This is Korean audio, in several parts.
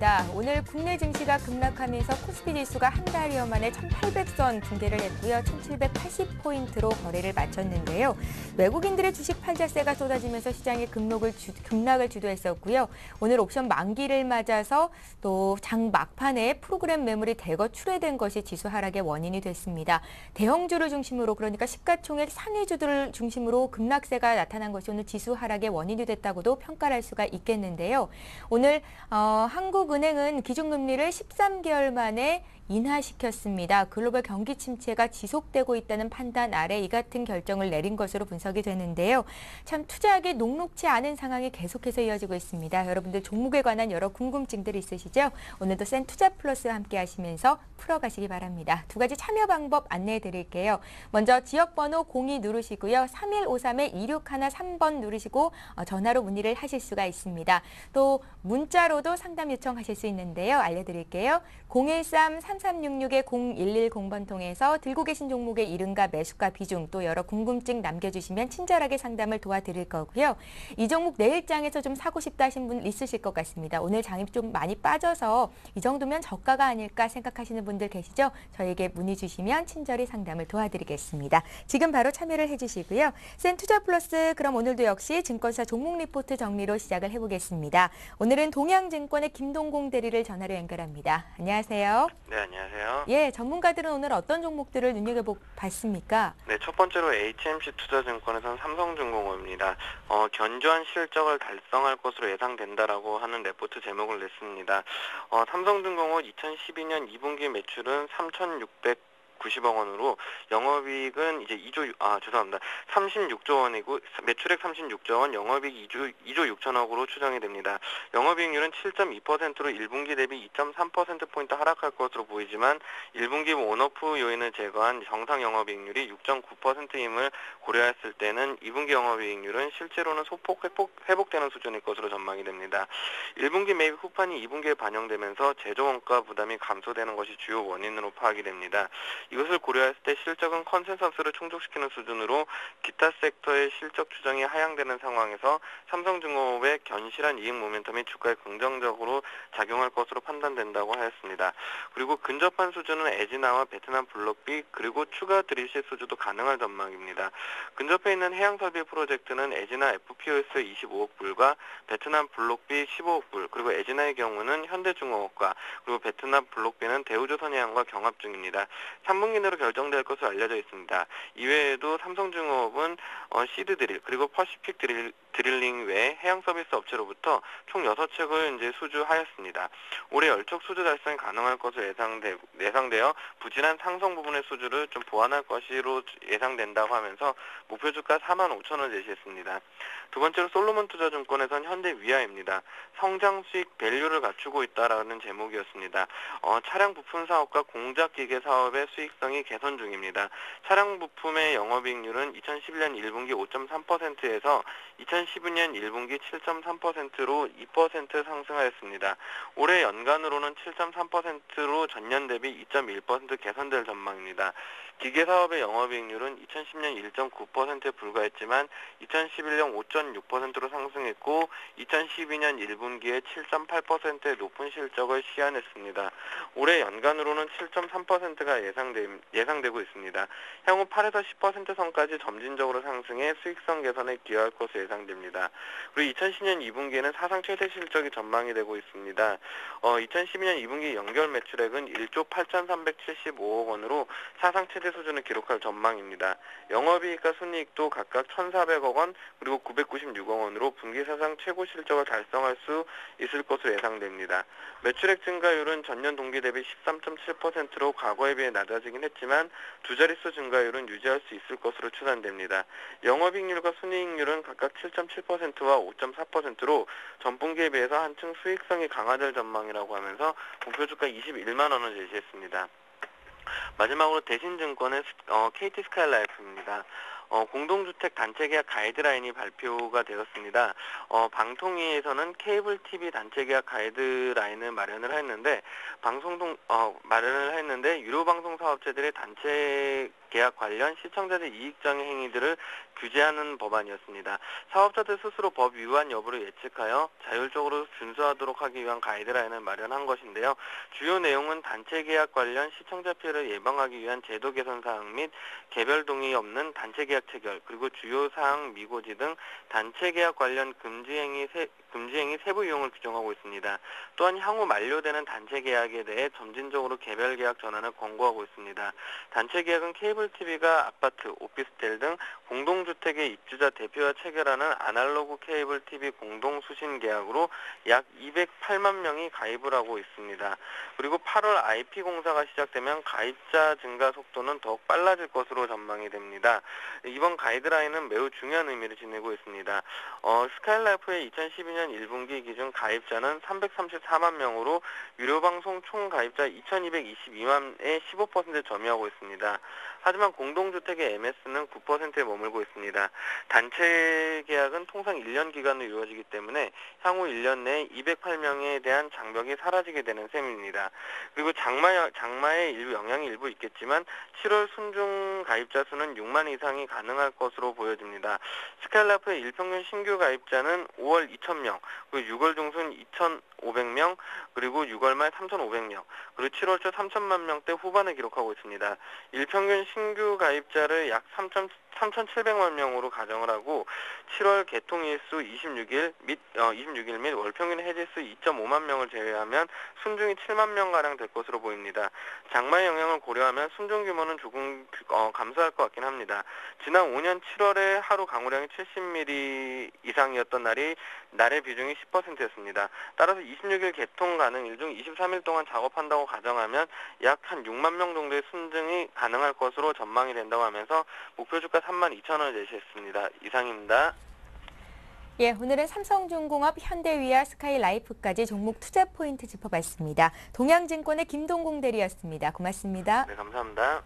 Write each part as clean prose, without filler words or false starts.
시작합니다. 오늘 국내 증시가 급락하면서 코스피 지수가 한 달여 만에 1800선 붕괴를 했고요. 1780포인트로 거래를 마쳤는데요. 외국인들의 주식 팔자세가 쏟아지면서 시장의 급락을 주도했었고요. 오늘 옵션 만기를 맞아서 또 장 막판에 프로그램 매물이 대거 출회된 것이 지수 하락의 원인이 됐습니다. 대형주를 중심으로 그러니까 시가총액 상위주들을 중심으로 급락세가 나타난 것이 오늘 지수 하락의 원인이 됐다고도 평가를 할 수가 있겠는데요. 오늘 한국은행은 기준금리를 13개월 만에 인하시켰습니다. 글로벌 경기 침체가 지속되고 있다는 판단 아래 이 같은 결정을 내린 것으로 분석이 되는데요. 참 투자하기 녹록지 않은 상황이 계속해서 이어지고 있습니다. 여러분들 종목에 관한 여러 궁금증들이 있으시죠? 오늘도 센투자플러스와 함께 하시면서 풀어가시기 바랍니다. 두 가지 참여 방법 안내해 드릴게요. 먼저 지역번호 02 누르시고요. 3153-2613번 누르시고 전화로 문의를 하실 수가 있습니다. 또 문자로도 상담 요청하실 수 있는데요. 알려드릴게요. 013-3366-0110번 통해서 들고 계신 종목의 이름과 매수가 비중 또 여러 궁금증 남겨주시면 친절하게 상담을 도와드릴 거고요. 이 종목 내일장에서 좀 사고 싶다 하신 분 있으실 것 같습니다. 오늘 장이 좀 많이 빠져서 이 정도면 저가가 아닐까 생각하시는 분들 계시죠? 저에게 문의 주시면 친절히 상담을 도와드리겠습니다. 지금 바로 참여를 해주시고요. 센투자플러스 그럼 오늘도 역시 증권사 종목 리포트 정리로 시작을 해보겠습니다. 오늘은 동양증권의 김동공 대리를 전화로 연결합니다. 안녕하세요. 네, 안녕하세요. 예, 전문가들은 오늘 어떤 종목들을 눈여겨봤습니까? 네, 첫 번째로 HMC 투자증권에서는 삼성중공업입니다. 견조한 실적을 달성할 것으로 예상된다라고 하는 레포트 제목을 냈습니다. 삼성중공업 2012년 2분기 매출은 3,690억 원으로 영업이익은 이제 36조 원이고 매출액 36조 원, 영업이익 2조 6천억으로 추정이 됩니다. 영업이익률은 7.2%로 1분기 대비 2.3%포인트 하락할 것으로 보이지만 1분기 원오프 요인을 제거한 정상 영업이익률이 6.9%임을 고려했을 때는 2분기 영업이익률은 실제로는 소폭 회복되는 수준일 것으로 전망이 됩니다. 1분기 매입 후판이 2분기에 반영되면서 제조원가 부담이 감소되는 것이 주요 원인으로 파악이 됩니다. 이것을 고려했을 때 실적은 컨센서스를 충족시키는 수준으로 기타 섹터의 실적 추정이 하향되는 상황에서 삼성중공업의 견실한 이익 모멘텀이 주가에 긍정적으로 작용할 것으로 판단된다고 하였습니다. 그리고 근접한 수주는 에지나와 베트남 블록비 그리고 추가 드릴실 수주도 가능할 전망입니다. 근접해 있는 해양설비 프로젝트는 에지나 FPOS 25억 불과 베트남 블록비 15억 불 그리고 에지나의 경우는 현대중공업과 그리고 베트남 블록비는 대우조선해양과 경합 중입니다. 3분기 내로 결정될 것으로 알려져 있습니다. 이외에도 삼성중공업은 시드 드릴 그리고 퍼시픽 드릴링 외 해양 서비스 업체로부터 총 6척을 이제 수주하였습니다. 올해 열척 수주 달성이 가능할 것으로 예상되어 부진한 상승 부분의 수주를 좀 보완할 것으로 예상된다고 하면서 목표 주가 45,000원 제시했습니다. 두 번째로 솔로몬 투자증권에선 현대 위아입니다. 성장 수익 밸류를 갖추고 있다라는 제목이었습니다. 차량 부품 사업과 공작 기계 사업의 수익성이 개선 중입니다. 차량 부품의 영업이익률은 2011년 1분기 5.3%에서 2012년 1분기 7.3%로 2% 상승하였습니다. 올해 연간으로는 7.3%로 전년 대비 2.1% 개선될 전망입니다. 기계사업의 영업이익률은 2010년 1.9%에 불과했지만 2011년 5.6%로 상승했고 2012년 1분기에 7.8%의 높은 실적을 시현했습니다. 올해 연간으로는 7.3%가 예상되고 있습니다. 향후 8에서 10% 선까지 점진적으로 상승해 수익성 개선에 기여할 것으로 예상됩니다. 그리고 2010년 2분기에는 사상 최대 실적이 전망이 되고 있습니다. 2012년 2분기 연결 매출액은 1조 8,375억 원으로 사상 최대 수준을 기록할 전망입니다. 영업이익과 순이익도 각각 1,400억 원 그리고 996억 원으로 분기 사상 최고 실적을 달성할 수 있을 것으로 예상됩니다. 매출액 증가율은 전년 동기 대비 13.7%로 과거에 비해 낮아지긴 했지만 두 자릿수 증가율은 유지할 수 있을 것으로 추산됩니다. 영업이익률과 순이익률은 각각 7.7%와 5.4%로 전분기에 비해서 한층 수익성이 강화될 전망이라고 하면서 목표 주가 21만 원을 제시했습니다. 마지막으로 대신증권의 KT 스카이라이프입니다. 공동주택 단체계약 가이드라인이 발표가 되었습니다. 방통위에서는 케이블 TV 단체계약 가이드라인을 마련을 했는데 유료 방송 사업체들의 단체 계약 관련 시청자들 이익정해 행위들을 규제하는 법안이었습니다. 사업자들 스스로 법 위반 여부를 예측하여 자율적으로 준수하도록 하기 위한 가이드라인을 마련한 것인데요. 주요 내용은 단체 계약 관련 시청자 피해를 예방하기 위한 제도 개선 사항 및 개별 동의 없는 단체 계약 체결, 그리고 주요 사항 미고지 등 단체 계약 관련 금지 행위 세부 유형을 규정하고 있습니다. 또한 향후 만료되는 단체 계약에 대해 점진적으로 개별 계약 전환을 권고하고 있습니다. 단체 계약은 케이블 TV가 아파트, 오피스텔 등 공동주택의 입주자 대표와 체결하는 아날로그 케이블 TV 공동 수신 계약으로 약 208만 명이 가입을 하고 있습니다. 그리고 8월 IP 공사가 시작되면 가입자 증가 속도는 더욱 빨라질 것으로 전망이 됩니다. 이번 가이드라인은 매우 중요한 의미를 지니고 있습니다. 스카이라이프의 2012년 1분기 기준 가입자는 334만 명으로 유료방송 총 가입자 2222만의 15% 점유하고 있습니다. 하지만 공동주택의 MS는 9%에 머물고 있습니다. 단체 계약은 통상 1년 기간으로 이루어지기 때문에 향후 1년 내에 208명에 대한 장벽이 사라지게 되는 셈입니다. 그리고 장마의 영향이 일부 있겠지만 7월 순중 가입자 수는 6만 이상이 가능할 것으로 보여집니다. 스카이라이프의 일평균 신규 가입자는 5월 2,000명, 그리고 6월 중순 2,500명, 그리고 6월 말 3,500명, 그리고 7월 초 3천만 명대 후반을 기록하고 있습니다. 일평균 신규 가입자를 약 3,700만 명으로 가정을 하고 7월 개통일수 26일 및 월평균 해지수 2.5만 명을 제외하면 순중이 7만 명가량 될 것으로 보입니다. 장마의 영향을 고려하면 순중 규모는 조금 감소할 것 같긴 합니다. 지난 5년 7월에 하루 강우량이 70mm 이상이었던 날의 비중이 10%였습니다. 따라서 26일 개통 가능일 중 23일 동안 작업한다고 가정하면 약 한 6만 명 정도의 순증이 가능할 것으로 전망이 된다고 하면서 목표 주가 32,000원을 제시했습니다. 이상입니다. 예, 오늘은 삼성중공업, 현대위아, 스카이라이프까지 종목 투자 포인트 짚어봤습니다. 동양증권의 김동공 대리였습니다. 고맙습니다. 네, 감사합니다.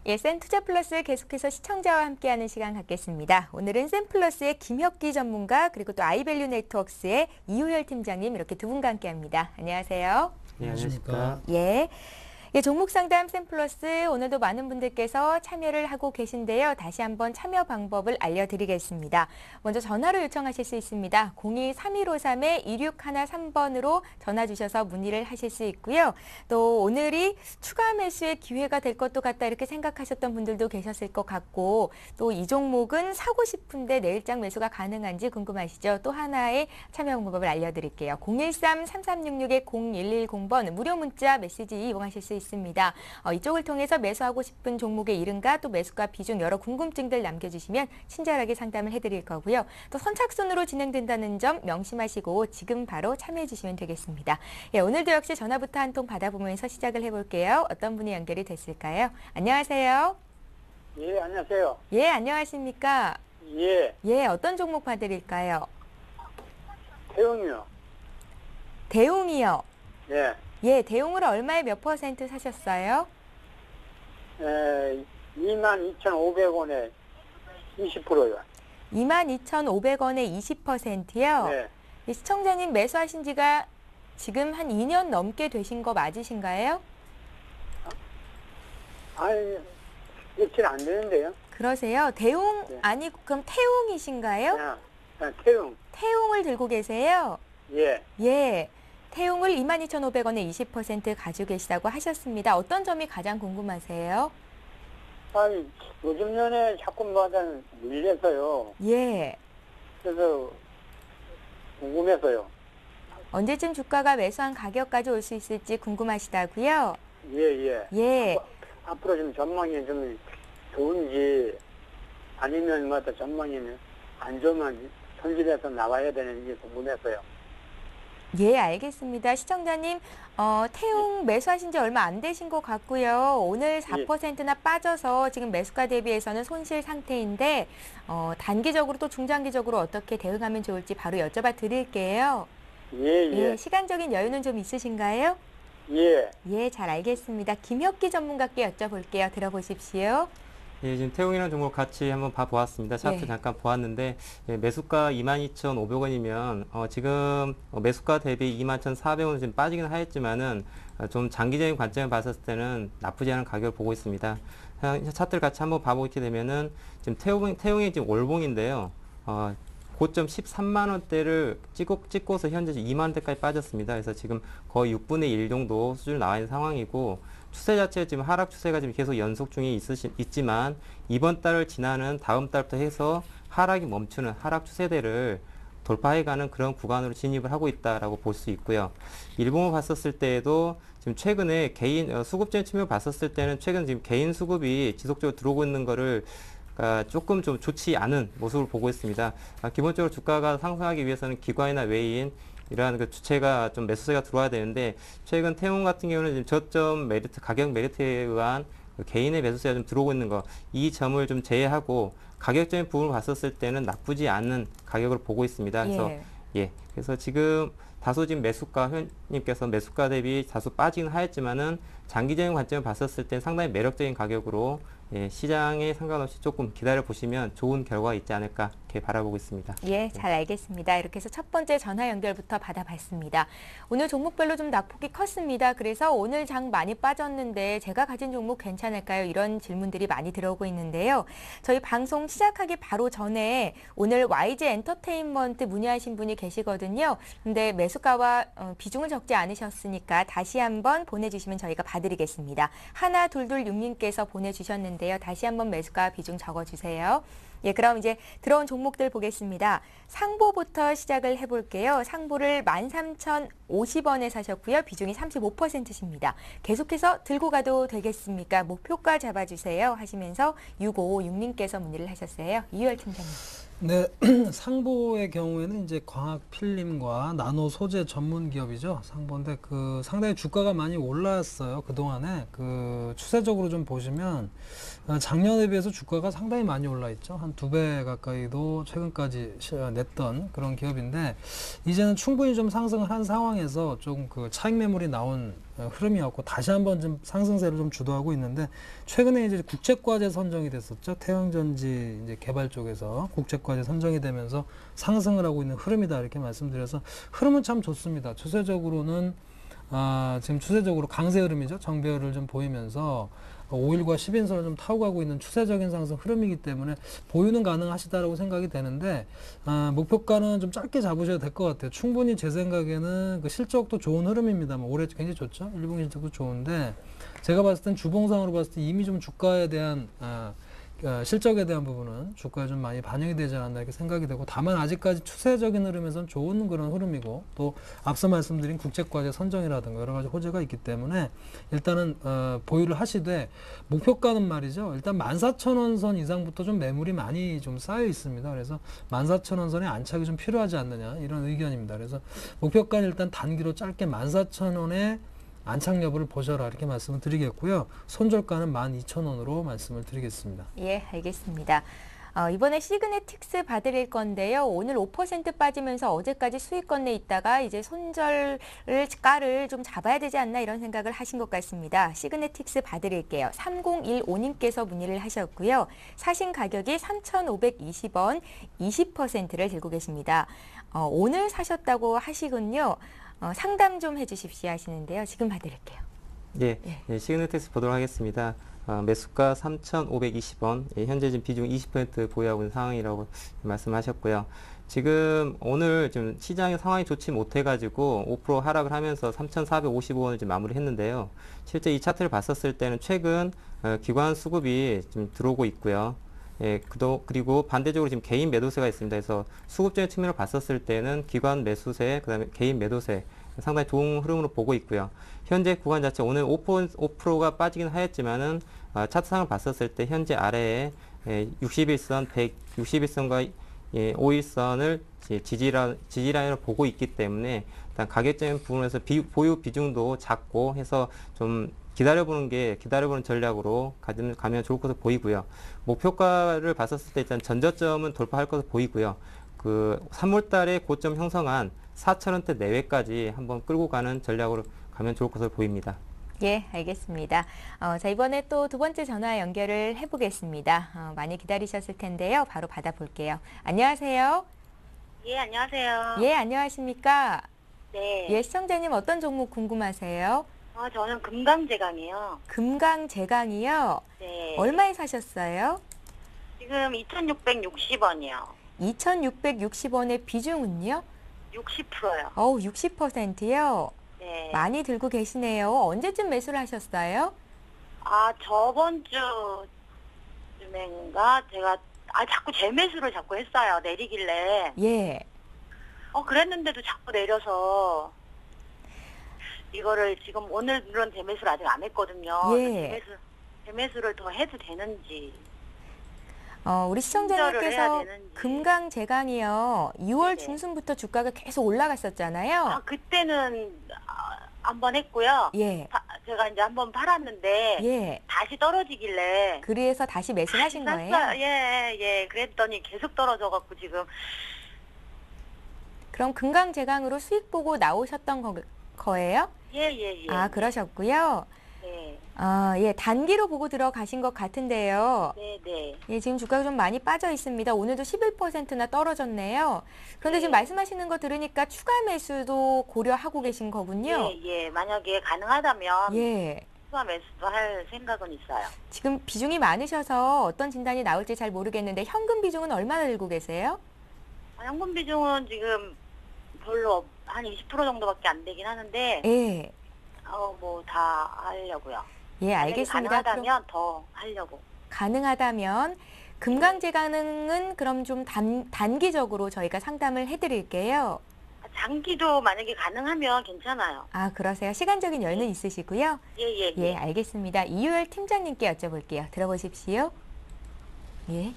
예, 센투자플러스 계속해서 시청자와 함께하는 시간 갖겠습니다. 오늘은 센플러스의 김혁기 전문가 그리고 또 아이밸류 네트워크스의 이효열 팀장님 이렇게 두 분과 함께합니다. 안녕하세요. 네, 안녕하십니까. 예. 예, 종목 상담 센플러스 오늘도 많은 분들께서 참여를 하고 계신데요. 다시 한번 참여 방법을 알려드리겠습니다. 먼저 전화로 요청하실 수 있습니다. 02-3153-2613번으로 전화 주셔서 문의를 하실 수 있고요. 또 오늘이 추가 매수의 기회가 될 것도 같다 이렇게 생각하셨던 분들도 계셨을 것 같고 또 이 종목은 사고 싶은데 내일장 매수가 가능한지 궁금하시죠? 또 하나의 참여 방법을 알려드릴게요. 013-3366-0110번 무료 문자 메시지 이용하실 수 있습니다. 이쪽을 통해서 매수하고 싶은 종목의 이름과 또 매수가 비중 여러 궁금증들 남겨주시면 친절하게 상담을 해드릴 거고요. 또 선착순으로 진행된다는 점 명심하시고 지금 바로 참여해 주시면 되겠습니다. 예, 오늘도 역시 전화부터 한 통 받아보면서 시작을 해볼게요. 어떤 분이 연결이 됐을까요? 안녕하세요. 예, 안녕하세요. 예, 안녕하십니까? 예, 예, 어떤 종목 봐드릴까요? 태용이요. 대웅이요. 예, 예, 대웅을 얼마에 몇 퍼센트 사셨어요? 22,500원에 20%요. 22,500원에 20%요? 네, 시청자님 매수하신 지가 지금 한 2년 넘게 되신 거 맞으신가요? 아니, 며칠 안 되는데요. 그러세요? 대웅 네. 아니고 그럼 태웅이신가요? 그냥 태용. 태웅을 들고 계세요? 예, 예. 태웅을 22,500원에 20% 가지고 계시다고 하셨습니다. 어떤 점이 가장 궁금하세요? 아니, 요즘 년에 자꾸마다 밀려서요. 예. 그래서 궁금해서요. 언제쯤 주가가 매수한 가격까지 올 수 있을지 궁금하시다고요? 예, 예. 예. 앞으로 좀 전망이 좀 좋은지 아니면 뭐 또 전망이 안 좋으면 손질해서 나와야 되는지 궁금해서요. 예, 알겠습니다. 시청자님, 태웅 매수하신 지 얼마 안 되신 것 같고요. 오늘 4%나 빠져서 지금 매수가 대비해서는 손실 상태인데, 단기적으로 또 중장기적으로 어떻게 대응하면 좋을지 바로 여쭤봐 드릴게요. 예, 예, 예, 시간적인 여유는 좀 있으신가요? 예. 예, 잘 알겠습니다. 김혁기 전문가께 여쭤볼게요. 들어보십시오. 예, 지금 태웅이라는 종목 같이 한번 봐보았습니다. 차트 예. 잠깐 보았는데, 예, 매수가 22,500원이면, 지금 매수가 대비 21,400원은 지금 빠지긴 하였지만은, 좀 장기적인 관점을 봤을 때는 나쁘지 않은 가격을 보고 있습니다. 차트를 같이 한번 봐보게 되면은, 지금 태웅이 지금 월봉인데요. 고점 13만원대를 찍고서 현재 2만원대까지 빠졌습니다. 그래서 지금 거의 6분의 1 정도 수준으로 나와 있는 상황이고, 추세 자체가 지금 하락 추세가 지금 계속 연속 중에 있지만, 이번 달을 지나는 다음 달부터 해서 하락이 멈추는 하락 추세대를 돌파해가는 그런 구간으로 진입을 하고 있다라고 볼 수 있고요. 일봉을 봤었을 때에도 지금 최근에 개인 수급적인 측면을 봤었을 때는 최근 지금 개인 수급이 지속적으로 들어오고 있는 거를 조금 좀 좋지 않은 모습을 보고 있습니다. 기본적으로 주가가 상승하기 위해서는 기관이나 외인 이러한 그 주체가 좀 매수세가 들어와야 되는데, 최근 태웅 같은 경우는 지금 저점 메리트, 가격 메리트에 의한 그 개인의 매수세가 좀 들어오고 있는 거, 이 점을 좀 제외하고 가격적인 부분을 봤었을 때는 나쁘지 않은 가격을 보고 있습니다. 그래서 그래서 지금 다소 지금 매수가 회원님께서 매수가 대비 다소 빠지긴 하였지만은 장기적인 관점을 봤었을 때 상당히 매력적인 가격으로 시장에 상관없이 조금 기다려 보시면 좋은 결과가 있지 않을까 이렇게 바라보고 있습니다. 예, 잘 알겠습니다. 이렇게 해서 첫 번째 전화 연결부터 받아봤습니다. 오늘 종목별로 좀 낙폭이 컸습니다. 그래서 오늘 장 많이 빠졌는데 제가 가진 종목 괜찮을까요? 이런 질문들이 많이 들어오고 있는데요. 저희 방송 시작하기 바로 전에 오늘 YG 엔터테인먼트 문의하신 분이 계시거든요. 근데 매수가와 비중을 적지 않으셨으니까 다시 한번 보내주시면 저희가 봐드리겠습니다. 하나둘둘육님께서 보내주셨는데요. 다시 한번 매수가 비중 적어주세요. 예, 그럼 이제 들어온 종목들 보겠습니다. 상보부터 시작을 해볼게요. 상보를 13,050원에 사셨고요. 비중이 35%십니다. 계속해서 들고 가도 되겠습니까? 목표가 잡아주세요 하시면서 6556님께서 문의를 하셨어요. 이유열 팀장님. 네, 상보의 경우에는 이제 광학 필름과 나노 소재 전문 기업이죠. 상보인데 그 상당히 주가가 많이 올랐어요. 그동안에 그 추세적으로 좀 보시면 작년에 비해서 주가가 상당히 많이 올라 있죠. 한 2배 가까이도 최근까지 냈던 그런 기업인데, 이제는 충분히 좀 상승을 한 상황에서 좀 그 차익 매물이 나온 흐름이었고 다시 한번 좀 상승세를 좀 주도하고 있는데, 최근에 이제 국책과제 선정이 됐었죠. 태양전지 이제 개발 쪽에서 국책과제 선정이 되면서 상승을 하고 있는 흐름이다 이렇게 말씀드려서, 흐름은 참 좋습니다. 추세적으로는 지금 추세적으로 강세 흐름이죠. 정배열을 좀 보이면서 5일과 10인선을 좀 타고 가고 있는 추세적인 상승 흐름이기 때문에 보유는 가능하시다라고 생각이 되는데, 목표가는 좀 짧게 잡으셔도 될 것 같아요. 충분히 제 생각에는 그 실적도 좋은 흐름입니다만 올해 굉장히 좋죠. 일본 실적도 좋은데, 제가 봤을 땐 주봉상으로 봤을 때 이미 좀 주가에 대한 실적에 대한 부분은 주가에 좀 많이 반영이 되지 않았나 이렇게 생각이 되고, 다만 아직까지 추세적인 흐름에서는 좋은 그런 흐름이고, 또 앞서 말씀드린 국책과제 선정이라든가 여러 가지 호재가 있기 때문에 일단은 보유를 하시되, 목표가는 말이죠. 일단 14,000원 선 이상부터 좀 매물이 많이 좀 쌓여 있습니다. 그래서 14,000원 선에 안착이 좀 필요하지 않느냐 이런 의견입니다. 그래서 목표가는 일단 단기로 짧게 14,000원에 안착 여부를 보셔라 이렇게 말씀을 드리겠고요. 손절가는 12,000원으로 말씀을 드리겠습니다. 예, 알겠습니다. 이번에 시그네틱스 봐드릴 건데요. 오늘 5% 빠지면서 어제까지 수익권 내 있다가 이제 손절가를 좀 잡아야 되지 않나 이런 생각을 하신 것 같습니다. 시그네틱스 봐드릴게요. 3015님께서 문의를 하셨고요. 사신 가격이 3,520원, 20%를 들고 계십니다. 오늘 사셨다고 하시군요. 상담 좀 해주십시오 하시는데요. 지금 봐드릴게요. 예, 시그네틱스 보도록 하겠습니다. 매수가 3,520원, 현재 지금 비중 20% 보유하고 있는 상황이라고 말씀하셨고요. 지금 오늘 좀 시장의 상황이 좋지 못해가지고 5% 하락을 하면서 3,455원을 지금 마무리했는데요. 실제 이 차트를 봤었을 때는 최근 기관 수급이 좀 들어오고 있고요. 예, 그리고 반대적으로 지금 개인 매도세가 있습니다. 그래서 수급적인 측면을 봤었을 때는 기관 매수세, 그 다음에 개인 매도세 상당히 좋은 흐름으로 보고 있고요. 현재 구간 자체 오늘 5%가 빠지긴 하였지만은 차트상을 봤었을 때 현재 아래에 61선, 161선과 5일선을 지지라인으로 보고 있기 때문에 일단 가격적인 부분에서 보유 비중도 작고 해서 좀 기다려보는 전략으로 가면 좋을 것으로 보이고요. 목표가를 봤었을 때 일단 전저점은 돌파할 것으로 보이고요. 그 3월 달에 고점 형성한 4,000원대 내외까지 한번 끌고 가는 전략으로 가면 좋을 것으로 보입니다. 예, 알겠습니다. 자, 이번에 또 두 번째 전화 연결을 해보겠습니다. 많이 기다리셨을 텐데요. 바로 받아볼게요. 안녕하세요. 예, 안녕하세요. 예, 안녕하십니까? 네. 예, 시청자님 어떤 종목 궁금하세요? 저는 금강제강이요. 금강제강이요? 네. 얼마에 사셨어요? 지금 2,660원이요. 2,660원의 비중은요? 60%요. 60%요? 네. 많이 들고 계시네요. 언제쯤 매수를 하셨어요? 저번 주쯤인가 제가 자꾸 재매수를 자꾸 했어요. 내리길래. 예. 그랬는데도 자꾸 내려서 이거를 지금 오늘은 재매수를 아직 안 했거든요. 예. 재매수를 더 해도 되는지. 우리 손절을 해야 시청자님께서 되는지. 금강제강이요. 6월 네네. 중순부터 주가가 계속 올라갔었잖아요. 그때는 한번 했고요. 예. 제가 이제 한번 팔았는데 예. 다시 떨어지길래 그래서 다시 매수를 하신 다시 거예요? 샀어요. 예. 그랬더니 계속 떨어져갖고 지금. 그럼 금강제강으로 수익 보고 나오셨던 거예요? 예. 그러셨고요. 네. 예, 단기로 보고 들어가신 것 같은데요. 네. 예, 지금 주가가 좀 많이 빠져 있습니다. 오늘도 11%나 떨어졌네요. 그런데 네. 지금 말씀하시는 거 들으니까 추가 매수도 고려하고 계신 거군요. 예. 만약에 가능하다면 예. 추가 매수도 할 생각은 있어요. 지금 비중이 많으셔서 어떤 진단이 나올지 잘 모르겠는데 현금 비중은 얼마나 들고 계세요? 현금 비중은 지금 별로 한 20% 정도밖에 안 되긴 하는데 예. 뭐 다 하려고요. 예, 만약에 알겠습니다. 가능하다면 더 하려고. 가능하다면 금강제강은 그럼 좀 단기적으로 저희가 상담을 해드릴게요. 장기도 만약에 가능하면 괜찮아요. 그러세요. 시간적인 여유는 있으시고요. 예. 예, 알겠습니다. 이유열 팀장님께 여쭤볼게요. 들어보십시오. 예.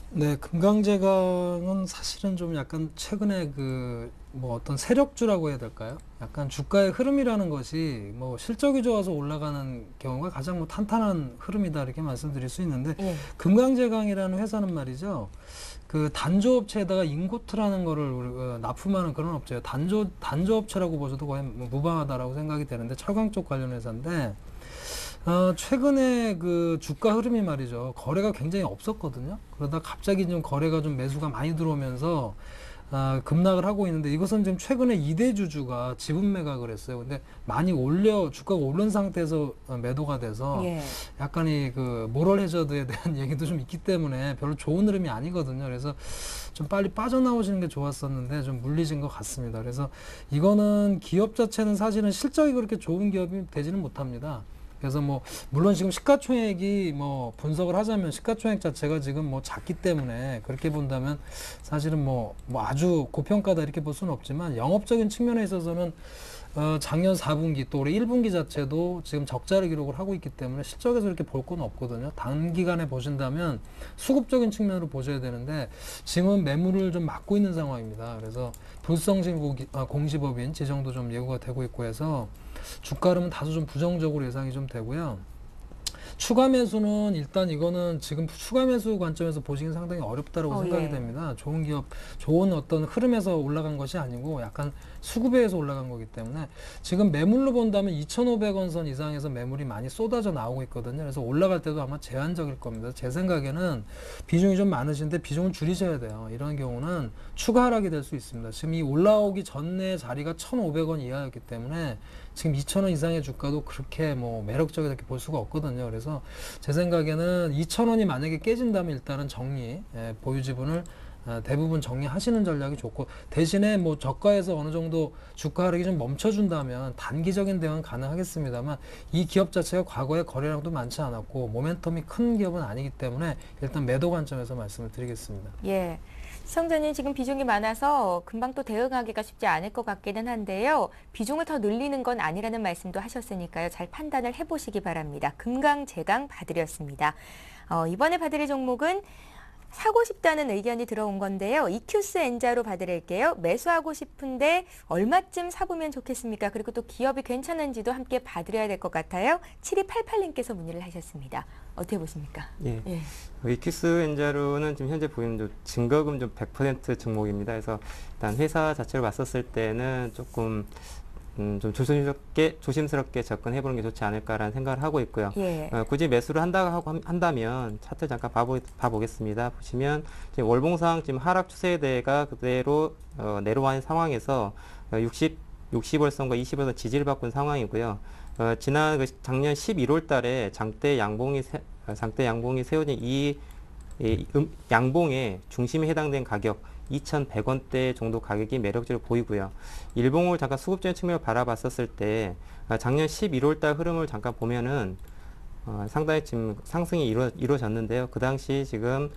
네, 금강제강은 사실은 좀 약간 최근에 어떤 세력주라고 해야 될까요? 약간 주가의 흐름이라는 것이 실적이 좋아서 올라가는 경우가 가장 탄탄한 흐름이다 이렇게 말씀드릴 수 있는데 예. 금강제강이라는 회사는 말이죠. 그 단조업체에다가 인고트라는 거를 납품하는 그런 업체예요. 단조업체라고 보셔도 거의 무방하다라고 생각이 되는데 철강 쪽 관련 회사인데 최근에 그 주가 흐름이 말이죠. 거래가 굉장히 없었거든요. 그러다 갑자기 좀 거래가 좀 매수가 많이 들어오면서 급락을 하고 있는데 이것은 지금 최근에 2대 주주가 지분 매각을 했어요. 근데 많이 주가가 오른 상태에서 매도가 돼서 예. 약간의 그 모럴 해저드에 대한 얘기도 좀 있기 때문에 별로 좋은 흐름이 아니거든요. 그래서 좀 빨리 빠져나오시는 게 좋았었는데 좀 물리진 것 같습니다. 그래서 이거는 기업 자체는 사실은 실적이 그렇게 좋은 기업이 되지는 못합니다. 그래서 물론 지금 시가총액이 분석을 하자면 시가총액 자체가 지금 작기 때문에 그렇게 본다면 사실은 아주 고평가다 이렇게 볼 수는 없지만 영업적인 측면에 있어서는 작년 4분기 또 올해 1분기 자체도 지금 적자를 기록을 하고 있기 때문에 실적에서 이렇게 볼 건 없거든요. 단기간에 보신다면 수급적인 측면으로 보셔야 되는데 지금은 매물을 좀 막고 있는 상황입니다. 그래서 불성실 공시법인 지정도 좀 예고가 되고 있고 해서 주가 흐름은 다소 좀 부정적으로 예상이 좀 되고요. 추가 매수는 일단 이거는 지금 추가 매수 관점에서 보시긴 상당히 어렵다고 생각이 예. 됩니다. 좋은 기업, 좋은 어떤 흐름에서 올라간 것이 아니고 약간 수급에 의해서 올라간 거기 때문에 지금 매물로 본다면 2,500원 선 이상에서 매물이 많이 쏟아져 나오고 있거든요. 그래서 올라갈 때도 아마 제한적일 겁니다. 제 생각에는 비중이 좀 많으신데 비중을 줄이셔야 돼요. 이런 경우는 추가 하락이 될 수 있습니다. 지금 이 올라오기 전에 자리가 1,500원 이하였기 때문에 지금 2,000원 이상의 주가도 그렇게 매력적이다 이렇게 볼 수가 없거든요. 그래서 제 생각에는 2,000원이 만약에 깨진다면 일단은 보유 지분을 대부분 정리하시는 전략이 좋고 대신에 저가에서 어느 정도 주가 하락이 좀 멈춰준다면 단기적인 대응은 가능하겠습니다만 이 기업 자체가 과거에 거래량도 많지 않았고 모멘텀이 큰 기업은 아니기 때문에 일단 매도 관점에서 말씀을 드리겠습니다. 예. 시청자님 지금 비중이 많아서 금방 또 대응하기가 쉽지 않을 것 같기는 한데요. 비중을 더 늘리는 건 아니라는 말씀도 하셨으니까요. 잘 판단을 해보시기 바랍니다. 금강제강 봐드렸습니다. 이번에 봐드릴 종목은 사고 싶다는 의견이 들어온 건데요. 이큐스 엔자로 봐드릴게요. 매수하고 싶은데 얼마쯤 사보면 좋겠습니까? 그리고 또 기업이 괜찮은지도 함께 봐드려야 될 것 같아요. 7288님께서 문의를 하셨습니다. 어떻게 보십니까? 예. 예. 이큐스 엔자로는 지금 현재 보이는 좀 증거금 좀 100% 종목입니다. 그래서 일단 회사 자체를 봤었을 때는 조금 좀 조심스럽게 접근해보는 게 좋지 않을까라는 생각을 하고 있고요. 예. 굳이 매수를 한다면 차트 잠깐 봐보겠습니다. 보시면 지금 월봉상 지금 하락 추세대가 그대로 내려와 있는 상황에서 60월선과 20월선 지지를 받고 있는 상황이고요. 지난 작년 11월 달에 장대 양봉이 세워진 이 양봉의 중심에 해당된 가격 2,100원대 정도 가격이 매력적으로 보이고요. 일봉을 잠깐 수급적인 측면을 바라봤었을 때 작년 11월 달 흐름을 잠깐 보면은 상당히 지금 상승이 이루어졌는데요. 그 당시 지금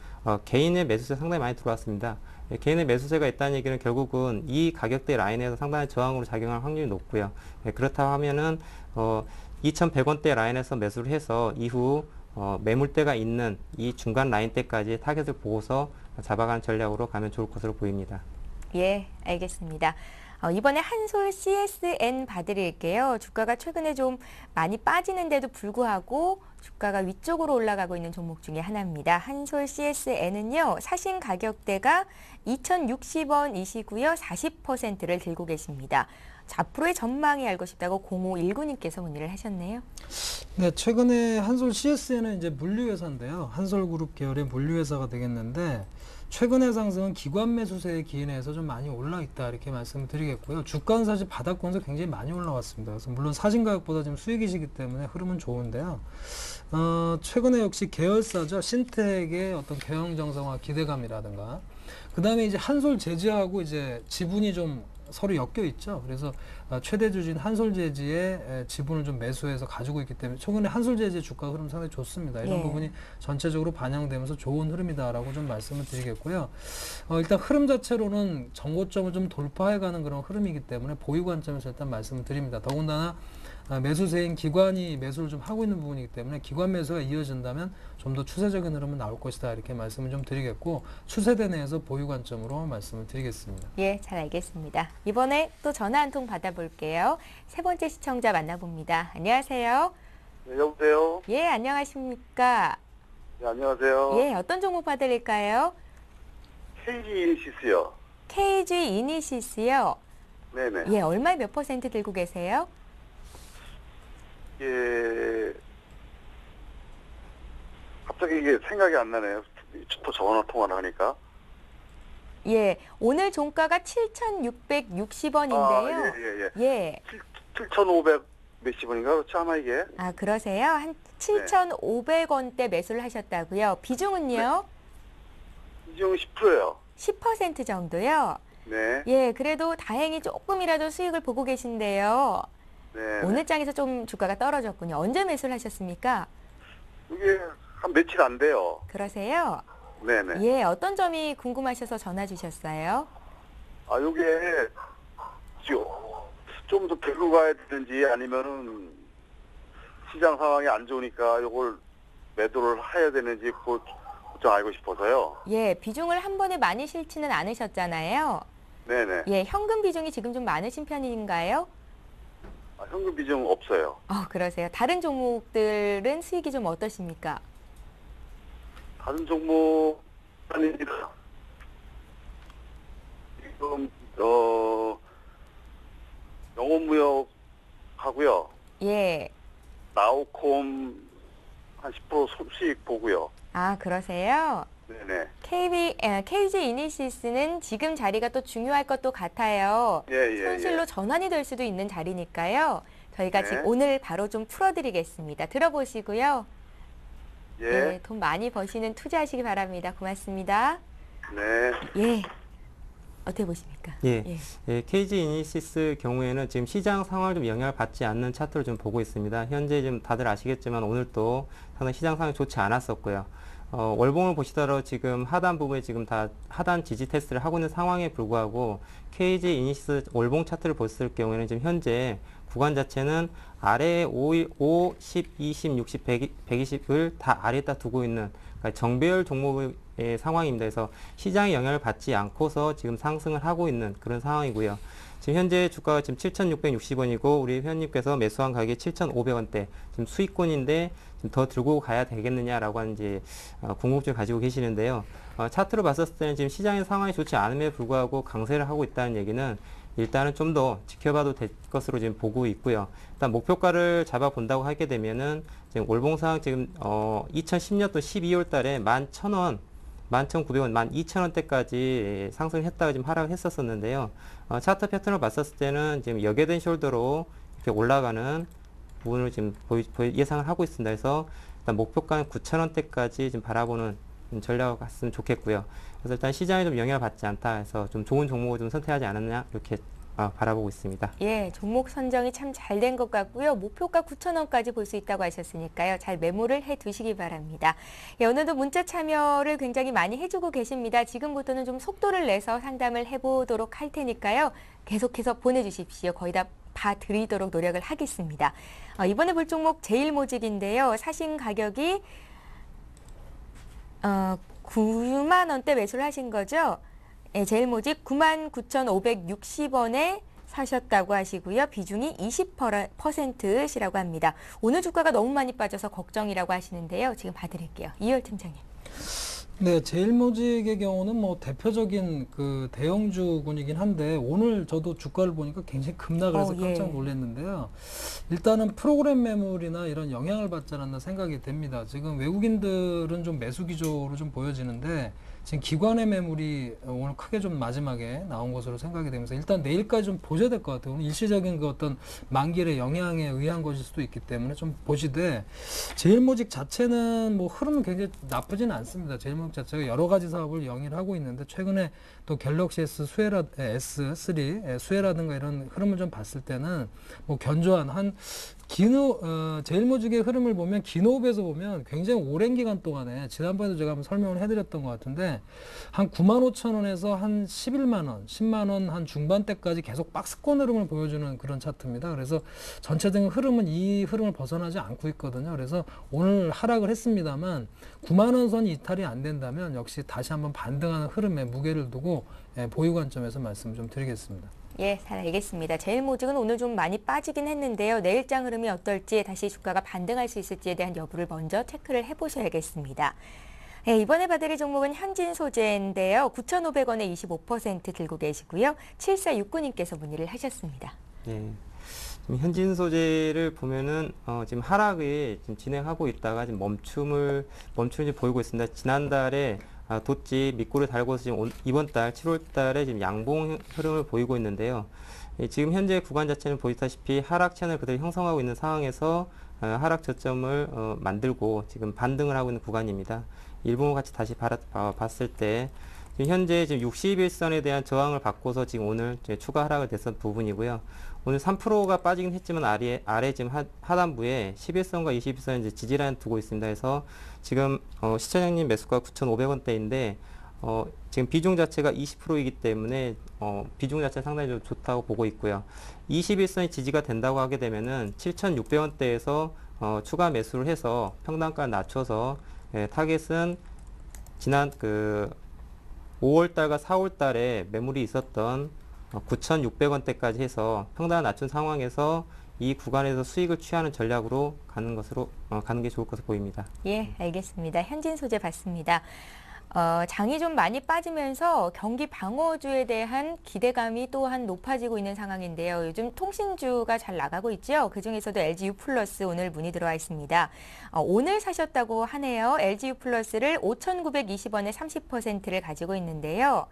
개인의 매수세 상당히 많이 들어왔습니다. 개인의 매수세가 있다는 얘기는 결국은 이 가격대 라인에서 상당히 저항으로 작용할 확률이 높고요. 그렇다고 하면은 2,100원대 라인에서 매수를 해서 이후 매물대가 있는 이 중간 라인대까지 타겟을 보고서 잡아가는 전략으로 가면 좋을 것으로 보입니다. 예, 알겠습니다. 이번에 한솔 CSN 봐드릴게요. 주가가 최근에 좀 많이 빠지는데도 불구하고 주가가 위쪽으로 올라가고 있는 종목 중에 하나입니다. 한솔 CSN은요, 사신 가격대가 2,060원이시고요. 40%를 들고 계십니다. 자, 앞으로의 전망이 알고 싶다고 0519님께서 문의를 하셨네요. 네, 최근에 한솔 CSN은 이제 물류회사인데요. 한솔그룹 계열의 물류회사가 되겠는데 최근의 상승은 기관 매수세에 기인해서 좀 많이 올라 있다 이렇게 말씀을 드리겠고요. 주가는 사실 바닥권에서 굉장히 많이 올라왔습니다. 그래서 물론 사신 가격보다 지금 수익이시기 때문에 흐름은 좋은데요. 최근에 역시 계열사죠. 신택의 어떤 경영 정상화 기대감이라든가 그 다음에 이제 한솔 제지하고 이제 지분이 좀 서로 엮여 있죠. 그래서 최대 주주인 한솔제지의 지분을 좀 매수해서 가지고 있기 때문에 최근에 한솔제지의 주가 흐름 상당히 좋습니다. 이런 예. 부분이 전체적으로 반영되면서 좋은 흐름이다라고 좀 말씀을 드리겠고요. 일단 흐름 자체로는 정고점을 좀 돌파해가는 그런 흐름이기 때문에 보유 관점에서 일단 말씀을 드립니다. 더군다나 매수세인 기관이 매수를 좀 하고 있는 부분이기 때문에 기관 매수가 이어진다면 좀 더 추세적인 흐름은 나올 것이다 이렇게 말씀을 좀 드리겠고 추세대 내에서 보유 관점으로 말씀을 드리겠습니다. 예, 잘 알겠습니다. 이번에 또 전화 한 통 받아볼게요. 세 번째 시청자 만나봅니다. 안녕하세요. 네, 여보세요? 예, 안녕하십니까? 네, 안녕하세요. 예, 어떤 종목 봐드릴까요? KG 이니시스요. KG 이니시스요. 네네. 예, 얼마에 몇 % 들고 계세요? 예, 갑자기 이게 생각이 안 나네요. 또 전화 통화를 하니까. 예, 오늘 종가가 7,660원인데요. 아, 예. 예. 7,500 몇십 원인가? 그렇지 아마 이게? 아, 그러세요? 한 7,500원대 매수를 하셨다고요? 비중은요? 비중 10%예요. 10% 정도요? 네. 예, 그래도 다행히 조금이라도 수익을 보고 계신데요. 네. 오늘 장에서 좀 주가가 떨어졌군요. 언제 매수를 하셨습니까? 이게 한 며칠 안 돼요. 그러세요? 네네. 예, 어떤 점이 궁금하셔서 전화 주셨어요? 아, 요게 좀 더 들고 가야 되는지 아니면은 시장 상황이 안 좋으니까 요걸 매도를 해야 되는지 그거 좀 알고 싶어서요. 예, 비중을 한 번에 많이 실지는 않으셨잖아요. 네네. 예, 현금 비중이 지금 좀 많으신 편인가요? 아, 현금 비중 없어요. 그러세요. 다른 종목들은 수익이 좀 어떠십니까? 다른 종목 아닙니다. 지금 영업무역 하고요. 예. 나우콤 한 10% 수익 보고요. 아, 그러세요? 네네. KG 이니시스는 지금 자리가 또 중요할 것도 같아요. 예. 손실로 전환이 될 수도 있는 자리니까요. 저희가 네. 지금 오늘 바로 좀 풀어드리겠습니다. 들어보시고요. 예. 돈 많이 버시는 투자하시기 바랍니다. 고맙습니다. 네. 예. 어떻게 보십니까? 예. KG 이니시스 경우에는 지금 시장 상황을 좀 영향을 받지 않는 차트를 좀 보고 있습니다. 현재 지금 다들 아시겠지만 오늘 또 상당히 시장 상황이 좋지 않았었고요. 월봉을 보시더라도 지금 하단 부분에 지금 다 하단 지지 테스트를 하고 있는 상황에 불구하고 KG 이니시스 월봉 차트를 봤을 경우에는 지금 현재 구간 자체는 아래 5, 10, 20, 60, 120을 다 아래에다 두고 있는 그러니까 정배열 종목의 상황입니다. 그래서 시장의 영향을 받지 않고서 지금 상승을 하고 있는 그런 상황이고요. 지금 현재 주가가 지금 7,660원이고 우리 회원님께서 매수한 가격이 7,500원대 지금 수익권인데 좀 더 들고 가야 되겠느냐라고 하는 이제 궁금증을 가지고 계시는데요. 차트로 봤을 때는 지금 시장의 상황이 좋지 않음에 불구하고 강세를 하고 있다는 얘기는 일단은 좀 더 지켜봐도 될 것으로 지금 보고 있고요. 일단 목표가를 잡아본다고 하게 되면은 지금 월봉상 지금 2010년도 12월 달에 11,000원 11,900원, 12,000원대까지 상승했다가 지금 하락을 했었었는데요. 차트 패턴을 봤었을 때는 지금 역외된 숄더로 이렇게 올라가는 부분을 지금 예상을 하고 있습니다. 그래서 일단 목표가는 9,000원대까지 지금 바라보는 전략을 갔으면 좋겠고요. 그래서 일단 시장에 좀 영향을 받지 않다 해서 좀 좋은 종목을 좀 선택하지 않았냐 이렇게 바라보고 있습니다. 예, 종목 선정이 참 잘 된 것 같고요. 목표가 9,000원까지 볼 수 있다고 하셨으니까요. 잘 매물을 해두시기 바랍니다. 예, 오늘도 문자 참여를 굉장히 많이 해주고 계십니다. 지금부터는 좀 속도를 내서 상담을 해보도록 할 테니까요. 계속해서 보내주십시오. 거의 다 봐드리도록 노력을 하겠습니다. 이번에 볼 종목 제일모직인데요. 사신 가격이 9만 원대 매수를 하신 거죠? 예, 제일모직 99,560원에 사셨다고 하시고요. 비중이 20%시라고 합니다. 오늘 주가가 너무 많이 빠져서 걱정이라고 하시는데요. 지금 봐드릴게요. 이열 팀장님. 네, 제일모직의 경우는 뭐 대표적인 그 대형주군이긴 한데 오늘 저도 주가를 보니까 굉장히 급락을 해서 깜짝 놀랐는데요. 일단은 프로그램 매물이나 이런 영향을 받지 않았나 생각이 됩니다. 지금 외국인들은 좀 매수 기조로 좀 보여지는데 지금 기관의 매물이 오늘 크게 좀 마지막에 나온 것으로 생각이 되면서 일단 내일까지 좀 보셔야 될 것 같아요. 오늘 일시적인 그 어떤 만기의 영향에 의한 것일 수도 있기 때문에 좀 보시되 제일모직 자체는 뭐 흐름은 굉장히 나쁘지는 않습니다. 제일모직 자체가 여러 가지 사업을 영위를 하고 있는데 최근에 또 갤럭시 S3 수혜라든가 이런 흐름을 좀 봤을 때는 뭐 견조한 한 제일모직의 흐름을 보면 기노업에서 보면 굉장히 오랜 기간 동안에 지난번에도 제가 한번 설명을 해드렸던 것 같은데 한 95,000원에서 한 11만원, 10만원 한 중반대까지 계속 박스권 흐름을 보여주는 그런 차트입니다. 그래서 전체적인 흐름은 이 흐름을 벗어나지 않고 있거든요. 그래서 오늘 하락을 했습니다만 9만원 선 이탈이 안 된다면 역시 다시 한번 반등하는 흐름에 무게를 두고 보유 관점에서 말씀을 좀 드리겠습니다. 예, 잘 알겠습니다. 제일모직은 오늘 좀 많이 빠지긴 했는데요. 내일장 흐름이 어떨지 다시 주가가 반등할 수 있을지에 대한 여부를 먼저 체크를 해보셔야겠습니다. 예, 이번에 봐드릴 종목은 현진소재인데요. 9,500원에 25% 들고 계시고요. 7469님께서 문의를 하셨습니다. 네. 현진 소재를 보면은 지금 하락이 지금 진행하고 있다가 지금 멈춤을 보이고 있습니다. 지난달에 돛지 밑골을 달고서 지금 이번 달 7월 달에 지금 양봉 흐름을 보이고 있는데요. 지금 현재 구간 자체는 보시다시피 하락 채널 그대로 형성하고 있는 상황에서 하락 저점을 만들고 지금 반등을 하고 있는 구간입니다. 일봉을 같이 다시 봤을 때 지금 현재 지금 61선에 대한 저항을 받고서 지금 오늘 추가 하락을 됐던 부분이고요. 오늘 3%가 빠지긴 했지만 아래 지금 하단부에 11선과 21선 이제 지지라인 두고 있습니다. 그래서 지금 시청자님 매수가 9,500원대인데 지금 비중 자체가 20%이기 때문에 비중 자체는 상당히 좀 좋다고 보고 있고요. 21선이 지지가 된다고 하게 되면은 7,600원대에서 추가 매수를 해서 평단가를 낮춰서 타겟은 지난 5월달과 4월달에 매물이 있었던 9,600원대까지 해서 평단을 낮춘 상황에서 이 구간에서 수익을 취하는 전략으로 가는 게 좋을 것으로 보입니다. 예, 알겠습니다. 현진소재 봤습니다. 장이 좀 많이 빠지면서 경기 방어주에 대한 기대감이 또한 높아지고 있는 상황인데요. 요즘 통신주가 잘 나가고 있죠. 그중에서도 LGU 플러스 오늘 문의 들어와 있습니다. 오늘 사셨다고 하네요. LGU 플러스를 5,920원에 30%를 가지고 있는데요.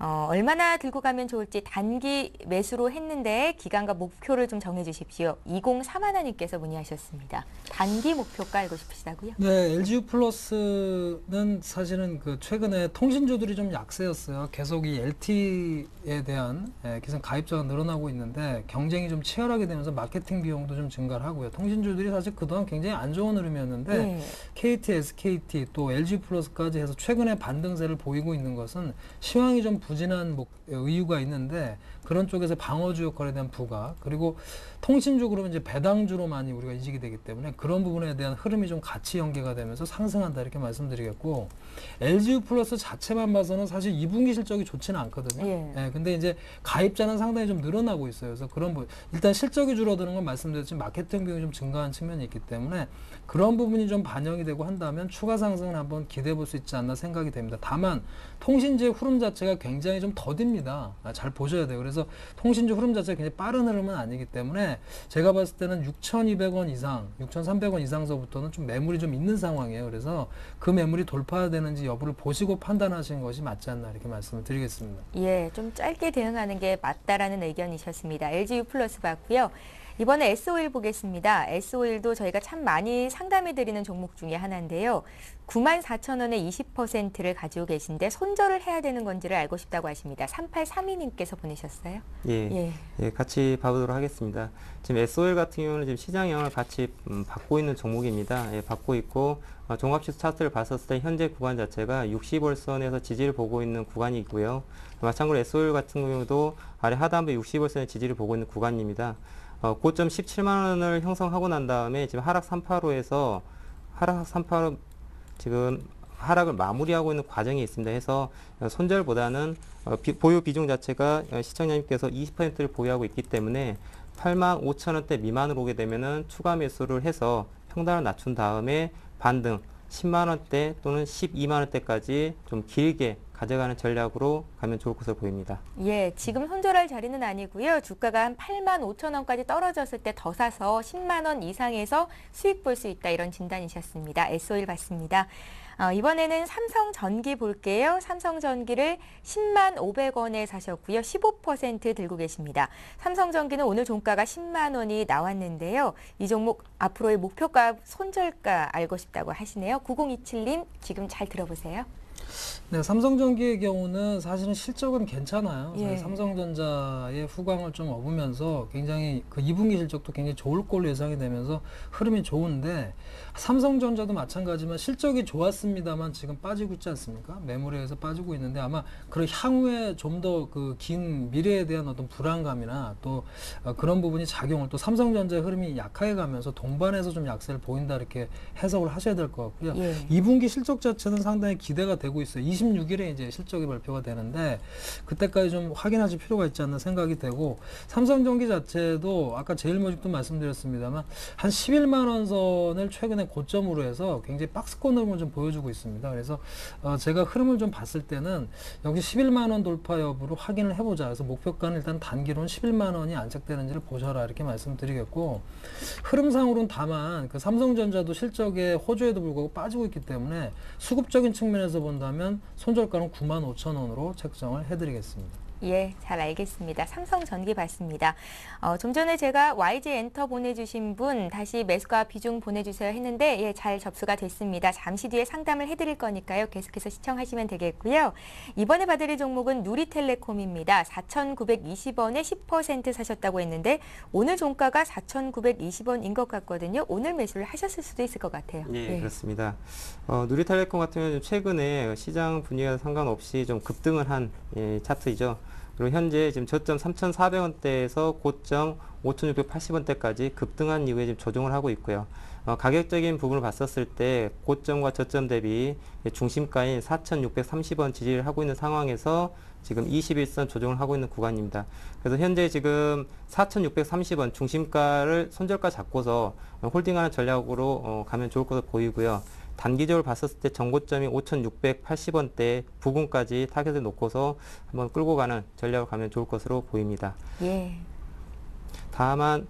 얼마나 들고 가면 좋을지 단기 매수로 했는데 기간과 목표를 좀 정해주십시오. 2034님께서 문의하셨습니다. 단기 목표가 알고 싶으시다고요? 네, LGU 플러스는 사실은 그 최근에 통신주들이 좀 약세였어요. 계속 이 LTE에 대한 기존 가입자가 늘어나고 있는데 경쟁이 좀 치열하게 되면서 마케팅 비용도 좀 증가를 하고요. 통신주들이 사실 그동안 굉장히 안 좋은 흐름이었는데 네. KT, SKT 또 LG 플러스까지 해서 최근에 반등세를 보이고 있는 것은 시황이 좀 부진한 이유가 있는데 그런 쪽에서 방어주 역할에 대한 부가 그리고 통신주 그러면 이제 배당주로 많이 우리가 인식이 되기 때문에 그런 부분에 대한 흐름이 좀 같이 연계가 되면서 상승한다 이렇게 말씀드리겠고 LGU 플러스 자체만 봐서는 사실 2분기 실적이 좋지는 않거든요. 예. 근데 이제 가입자는 상당히 좀 늘어나고 있어요. 그래서 그런 부분 일단 실적이 줄어드는 건 말씀드렸지만 마케팅 비용이 좀 증가한 측면이 있기 때문에 그런 부분이 좀 반영이 되고 한다면 추가 상승을 한번 기대해 볼 수 있지 않나 생각이 됩니다. 다만 통신주의 흐름 자체가 굉장히 좀 더딥니다. 잘 보셔야 돼요. 그래서 통신주 흐름 자체가 굉장히 빠른 흐름은 아니기 때문에 제가 봤을 때는 6,200원 이상, 6,300원 이상서부터는 좀 매물이 좀 있는 상황이에요. 그래서 그 매물이 돌파되는지 여부를 보시고 판단하시는 것이 맞지 않나 이렇게 말씀을 드리겠습니다. 예, 좀 짧게 대응하는 게 맞다라는 의견이셨습니다. LGU 플러스 봤고요. 이번에 S-오일 보겠습니다. S-오일도 저희가 참 많이 상담해드리는 종목 중에 하나인데요. 94,000원에 20%를 가지고 계신데 손절을 해야 되는 건지를 알고 싶다고 하십니다. 3832님께서 보내셨어요. 예, 같이 봐보도록 하겠습니다. 지금 S-오일 같은 경우는 지금 시장 영향을 같이 받고 있는 종목입니다. 예, 받고 있고 종합지수 차트를 봤었을 때 현재 구간 자체가 60월선에서 지지를 보고 있는 구간이 있고요. 마찬가지로 S-오일 같은 경우도 아래 하단부 60월선의 지지를 보고 있는 구간입니다. 고점 17만 원을 형성하고 난 다음에 지금 하락 385에서 하락 385 지금 하락을 마무리하고 있는 과정이 있습니다. 해서 손절보다는 보유 비중 자체가 시청자님께서 20%를 보유하고 있기 때문에 85,000원대 미만으로 오게 되면은 추가 매수를 해서 평단을 낮춘 다음에 반등 10만 원대 또는 12만 원대까지 좀 길게 가져가는 전략으로 가면 좋을 것으로 보입니다. 예, 지금 손절할 자리는 아니고요. 주가가 한 85,000원까지 떨어졌을 때 더 사서 10만 원 이상에서 수익 볼 수 있다 이런 진단이셨습니다. S-오일 봤습니다. 이번에는 삼성전기 볼게요. 삼성전기를 10만 500원에 사셨고요. 15% 들고 계십니다. 삼성전기는 오늘 종가가 10만 원이 나왔는데요. 이 종목 앞으로의 목표가 손절가 알고 싶다고 하시네요. 9027님 지금 잘 들어보세요. 네, 삼성전기의 경우는 사실은 실적은 괜찮아요. 예. 삼성전자의 후광을 좀 업으면서 굉장히 그 2분기 실적도 굉장히 좋을 걸로 예상이 되면서 흐름이 좋은데 삼성전자도 마찬가지지만 실적이 좋았습니다만 지금 빠지고 있지 않습니까? 매물에 의해서 빠지고 있는데 아마 그런 향후에 좀 더 그 긴 미래에 대한 어떤 불안감이나 또 그런 부분이 작용을 또 삼성전자의 흐름이 약하게 가면서 동반해서 좀 약세를 보인다 이렇게 해석을 하셔야 될 것 같고요. 예. 2분기 실적 자체는 상당히 기대가 되고 있어요. 26일에 이제 실적이 발표가 되는데 그때까지 좀 확인하실 필요가 있지 않나 생각이 되고 삼성전기 자체도 아까 제일모직도 말씀드렸습니다만 한 11만 원 선을 최근에 고점으로 해서 굉장히 박스권 흐름을 좀 보여주고 있습니다. 그래서 제가 흐름을 좀 봤을 때는 여기 11만 원 돌파 여부를 확인을 해보자. 그래서 목표가는 일단 단기로는 11만 원이 안착되는지를 보셔라 이렇게 말씀드리겠고 흐름상으로는 다만 그 삼성전자도 실적에 호조에도 불구하고 빠지고 있기 때문에 수급적인 측면에서 본다면 손절가는 95,000원으로 책정을 해드리겠습니다. 예, 잘 알겠습니다. 삼성전기 봤습니다. 좀 전에 제가 YG 엔터 보내주신 분 다시 매수가 비중 보내주세요 했는데 예, 잘 접수가 됐습니다. 잠시 뒤에 상담을 해드릴 거니까요. 계속해서 시청하시면 되겠고요. 이번에 봐드릴 종목은 누리텔레콤입니다. 4,920원에 10% 사셨다고 했는데 오늘 종가가 4,920원인 것 같거든요. 오늘 매수를 하셨을 수도 있을 것 같아요. 예, 그렇습니다. 누리텔레콤 같은 경우는 최근에 시장 분위기와 상관없이 좀 급등을 한 차트이죠. 그리고 현재 지금 저점 3,400원대에서 고점 5,680원대까지 급등한 이후에 지금 조정을 하고 있고요. 가격적인 부분을 봤었을 때 고점과 저점 대비 중심가인 4,630원 지지를 하고 있는 상황에서 지금 21선 조정을 하고 있는 구간입니다. 그래서 현재 지금 4,630원 중심가를 손절가 잡고서 홀딩하는 전략으로 가면 좋을 것으로 보이고요. 단기적으로 봤었을 때 전고점이 5,680원대 부근까지 타겟을 놓고서 한번 끌고 가는 전략을 가면 좋을 것으로 보입니다. 예. 다만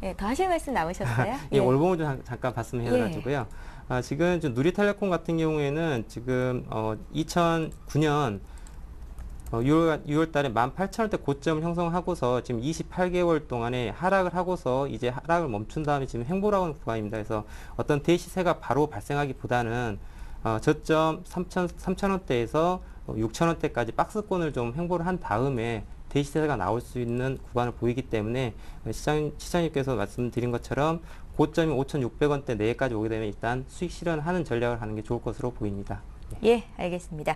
예, 더 하실 말씀 남으셨어요? 예, 월봉을 좀 잠깐 봤으면 해가지고요. 지금 좀 누리텔레콤 같은 경우에는 지금 2009년 6월 달에 18,000원대 고점을 형성하고서 지금 28개월 동안에 하락을 하고서 이제 하락을 멈춘 다음에 지금 횡보라고 하는 구간입니다. 그래서 어떤 대시세가 바로 발생하기보다는 저점 3,000원대에서 6,000원대까지 박스권을 좀 횡보를 한 다음에 대시세가 나올 수 있는 구간을 보이기 때문에 시장님께서 말씀드린 것처럼 고점이 5,600원대 내외까지 오게 되면 일단 수익 실현하는 전략을 하는 게 좋을 것으로 보입니다. 예, 알겠습니다.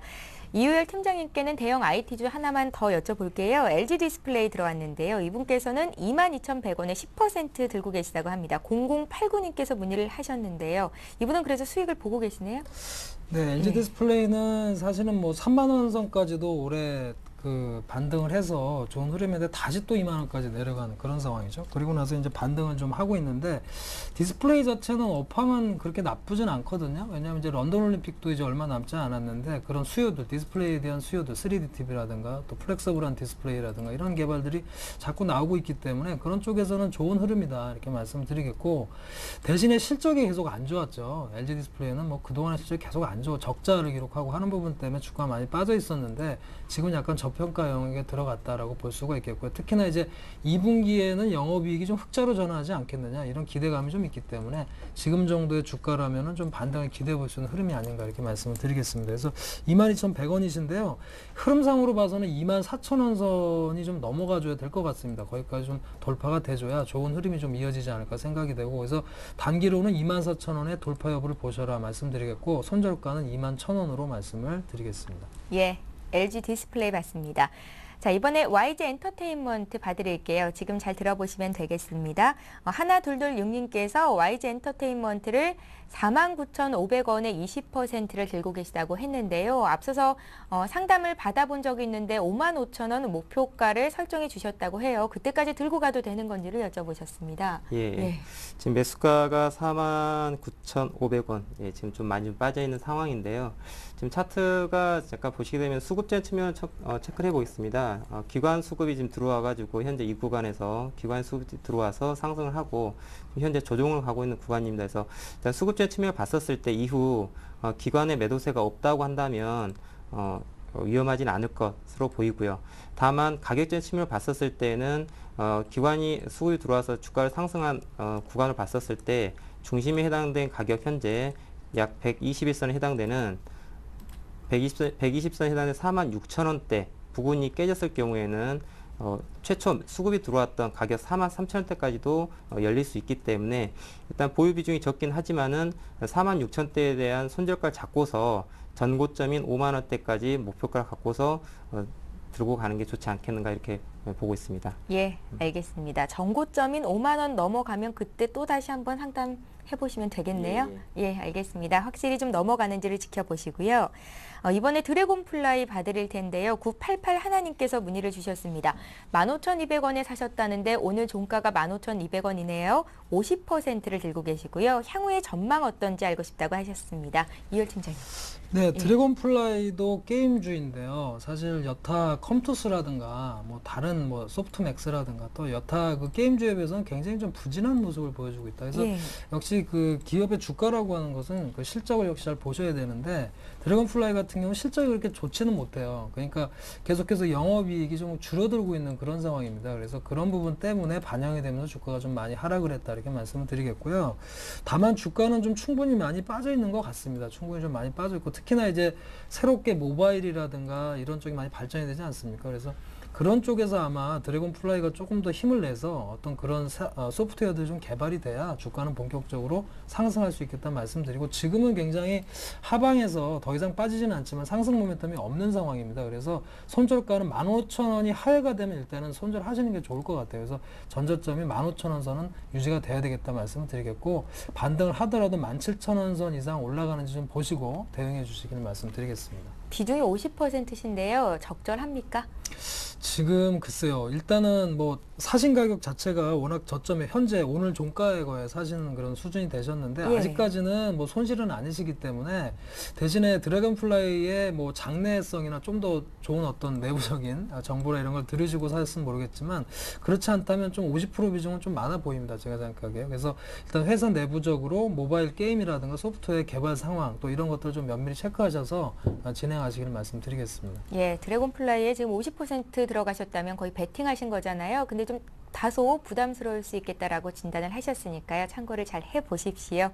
이우열 팀장님께는 대형 IT주 하나만 더 여쭤볼게요. LG 디스플레이 들어왔는데요. 이분께서는 22,100원에 10% 들고 계시다고 합니다. 0089님께서 문의를 하셨는데요. 이분은 그래서 수익을 보고 계시네요? 네, LG 디스플레이는 사실은 뭐 3만 원 선까지도 올해 그 반등을 해서 좋은 흐름인데 다시 또 2만 원까지 내려가는 그런 상황이죠. 그리고 나서 이제 반등을 좀 하고 있는데 디스플레이 자체는 업황은 그렇게 나쁘진 않거든요. 왜냐하면 이제 런던 올림픽도 이제 얼마 남지 않았는데 그런 수요들, 디스플레이에 대한 수요들, 3D TV라든가 또 플렉서블한 디스플레이라든가 이런 개발들이 자꾸 나오고 있기 때문에 그런 쪽에서는 좋은 흐름이다 이렇게 말씀드리겠고, 대신에 실적이 계속 안 좋았죠. LG 디스플레이는 뭐 그동안의 실적이 계속 안 좋아 적자를 기록하고 하는 부분 때문에 주가가 많이 빠져 있었는데 지금 약간 저평가 영역에 들어갔다라고 볼 수가 있겠고요. 특히나 이제 2분기에는 영업이익이 좀 흑자로 전환하지 않겠느냐 이런 기대감이 좀 있기 때문에 지금 정도의 주가라면은 좀 반등을 기대해 볼 수 있는 흐름이 아닌가 이렇게 말씀을 드리겠습니다. 그래서 22,100원이신데요. 흐름상으로 봐서는 24,000원 선이 좀 넘어가줘야 될 것 같습니다. 거기까지 좀 돌파가 돼줘야 좋은 흐름이 좀 이어지지 않을까 생각이 되고, 그래서 단기로는 24,000원의 돌파 여부를 보셔라 말씀드리겠고, 손절가는 21,000원으로 말씀을 드리겠습니다. 예, LG 디스플레이 받습니다. 자, 이번에 YG 엔터테인먼트 봐드릴게요. 지금 잘 들어보시면 되겠습니다. 하나둘둘육님께서 YG 엔터테인먼트를 49,500원에 20%를 들고 계시다고 했는데요. 앞서서 상담을 받아본 적이 있는데 55,000원 목표가를 설정해 주셨다고 해요. 그때까지 들고 가도 되는 건지를 여쭤보셨습니다. 예. 지금 매수가가 49,500원. 예, 지금 좀 많이 빠져 있는 상황인데요. 지금 차트가 잠깐 보시게 되면 수급제 측면을 체크를 해보겠습니다. 기관 수급이 지금 들어와가지고 현재 이 구간에서 기관 수급이 들어와서 상승을 하고 현재 조정을 가고 있는 구간입니다. 그래서 일단 수급제 측면을 봤었을 때 이후 기관의 매도세가 없다고 한다면 위험하진 않을 것으로 보이고요. 다만 가격적 측면을 봤었을 때는 기관이 수급이 들어와서 주가를 상승한 구간을 봤었을 때 중심에 해당된 가격 현재 약 121선에 해당되는 120선에 해당되는 46,000원대 부근이 깨졌을 경우에는 최초 수급이 들어왔던 가격 43,000원대까지도 열릴 수 있기 때문에 일단 보유 비중이 적긴 하지만은 46,000원대에 대한 손절가를 잡고서 전고점인 5만원대까지 목표가를 갖고서 들고 가는 게 좋지 않겠는가 이렇게 보고 있습니다. 예, 알겠습니다. 전고점인 5만 원 넘어가면 그때 또 다시 한번 상담해 보시면 되겠네요. 예, 알겠습니다. 확실히 좀 넘어가는지를 지켜보시고요. 이번에 드래곤플라이 봐드릴 텐데요. 988 하나님께서 문의를 주셨습니다. 15,200원에 사셨다는데 오늘 종가가 15,200원이네요. 50%를 들고 계시고요. 향후의 전망 어떤지 알고 싶다고 하셨습니다. 이열 팀장님. 네, 드래곤플라이도 게임주인데요. 사실 여타 컴투스라든가 뭐 다른 뭐 소프트맥스라든가 또 여타 그 게임주에 비해서는 굉장히 좀 부진한 모습을 보여주고 있다. 그래서 역시 그 기업의 주가라고 하는 것은 그 실적을 역시 잘 보셔야 되는데 드래곤플라이 같은 경우는 실적이 그렇게 좋지는 못해요. 그러니까 계속해서 영업이익이 좀 줄어들고 있는 그런 상황입니다. 그래서 그런 부분 때문에 반영이 되면서 주가가 좀 많이 하락을 했다 이렇게 말씀을 드리겠고요. 다만 주가는 좀 충분히 많이 빠져 있는 것 같습니다. 충분히 좀 많이 빠져 있고 특히나 이제 새롭게 모바일이라든가 이런 쪽이 많이 발전이 되지 않습니까? 그래서 그런 쪽에서 아마 드래곤플라이가 조금 더 힘을 내서 어떤 그런 소프트웨어들이 좀 개발이 돼야 주가는 본격적으로 상승할 수 있겠다는 말씀드리고, 지금은 굉장히 하방에서 더 이상 빠지지는 않지만 상승 모멘텀이 없는 상황입니다. 그래서 손절가는 15,000원이 하회가 되면 일단은 손절하시는 게 좋을 것 같아요. 그래서 전저점이 15,000원 선은 유지가 돼야 되겠다 말씀을 드리겠고, 반등을 하더라도 17,000원 선 이상 올라가는지 좀 보시고 대응해 주시기를 말씀드리겠습니다. 비중이 50%신데요. 적절합니까? 지금 글쎄요. 일단은 뭐 사신 가격 자체가 워낙 저점에 현재 오늘 종가에 거의 사시는 그런 수준이 되셨는데 예. 아직까지는 뭐 손실은 아니시기 때문에 대신에 드래곤플라이의 뭐 장래성이나 좀 더 좋은 어떤 내부적인 정보나 이런 걸 들으시고 사셨으면 모르겠지만 그렇지 않다면 좀 50% 비중은 좀 많아 보입니다. 제가 생각하기에. 그래서 일단 회사 내부적으로 모바일 게임이라든가 소프트웨어 개발 상황 또 이런 것들을 좀 면밀히 체크하셔서 진행하시기를 말씀드리겠습니다. 예, 드래곤플라이에 지금 50% 들어가셨다면 거의 베팅하신 거잖아요. 근데 좀 다소 부담스러울 수 있겠다라고 진단을 하셨으니까요. 참고를 잘 해보십시오.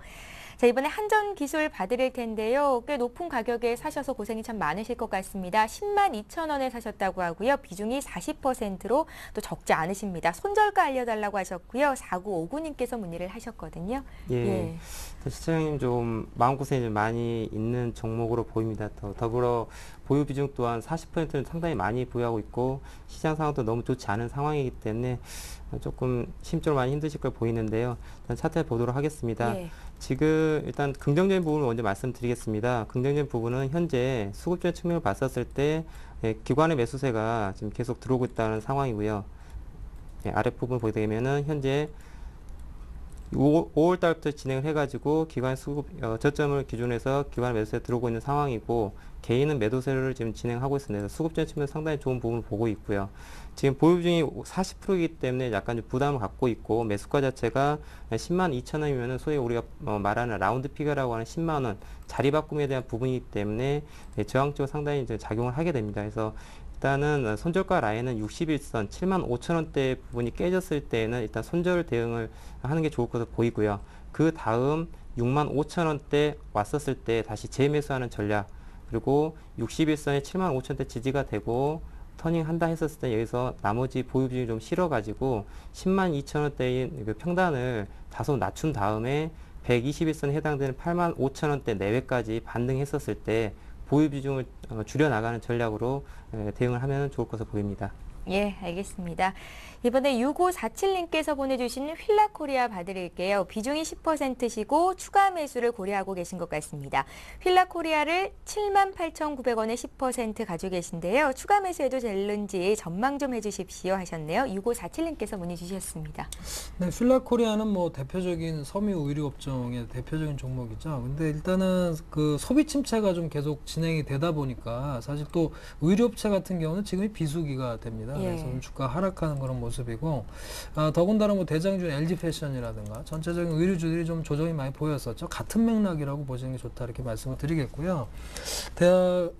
자, 이번에 한전 기술 봐드릴 텐데요. 꽤 높은 가격에 사셔서 고생이 참 많으실 것 같습니다. 102,000원에 사셨다고 하고요. 비중이 40%로 또 적지 않으십니다. 손절가 알려달라고 하셨고요. 4959님께서 문의를 하셨거든요. 예. 시청자님 좀 마음고생이 좀 많이 있는 종목으로 보입니다. 더불어 보유 비중 또한 40%는 상당히 많이 보유하고 있고 시장 상황도 너무 좋지 않은 상황이기 때문에 조금 심적으로 많이 힘드실 걸 보이는데요. 일단 차트를 보도록 하겠습니다. 예. 지금 일단 긍정적인 부분을 먼저 말씀드리겠습니다. 긍정적인 부분은 현재 수급적 측면을 봤었을 때 기관의 매수세가 지금 계속 들어오고 있다는 상황이고요. 아랫부분 보게 되면은 현재 5월 달부터 진행을 해가지고 기관 수급 저점을 기준해서 기관 매수세 들어오고 있는 상황이고 개인은 매도세를 지금 진행하고 있습니다. 수급적 측면 상당히 좋은 부분을 보고 있고요. 지금 보유 비중이 40%이기 때문에 약간 좀 부담을 갖고 있고 매수가 자체가 102,000원이면은 소위 우리가 말하는 라운드 피겨라고 하는 10만 원 자리 바꿈에 대한 부분이기 때문에 저항적으로 상당히 이제 작용을 하게 됩니다. 그래서 일단은 손절가 라인은 61선 75,000원대 부분이 깨졌을 때는 일단 손절 대응을 하는 게 좋을 것으로 보이고요. 그 다음 65,000원대 왔었을 때 다시 재매수하는 전략 그리고 61선에 75,000원대 지지가 되고 터닝 한다 했었을 때 여기서 나머지 보유 비중이 좀 실어가지고 102,000원대인 그 평단을 다소 낮춘 다음에 121선에 해당되는 85,000원대 내외까지 반등했었을 때 보유 비중을 줄여나가는 전략으로 대응을 하면 좋을 것으로 보입니다. 예, 알겠습니다. 이번에 6547님께서 보내주신 휠라코리아 봐드릴게요. 비중이 10%시고 추가 매수를 고려하고 계신 것 같습니다. 휠라코리아를 78,900원에 10% 가지고 계신데요. 추가 매수해도 될는지 전망 좀 해주십시오 하셨네요. 6547님께서 문의 주셨습니다. 네, 휠라코리아는 뭐 대표적인 섬유 의류 업종의 대표적인 종목이죠. 근데 일단은 그 소비 침체가 좀 계속 진행이 되다 보니까 사실 또 의류업체 같은 경우는 지금이 비수기가 됩니다. 예. 그래서 좀 주가 하락하는 그런 모습이고 더군다나 뭐 대장주인 LG패션이라든가 전체적인 의류주들이 좀 조정이 많이 보였었죠. 같은 맥락이라고 보시는 게 좋다 이렇게 말씀을 드리겠고요.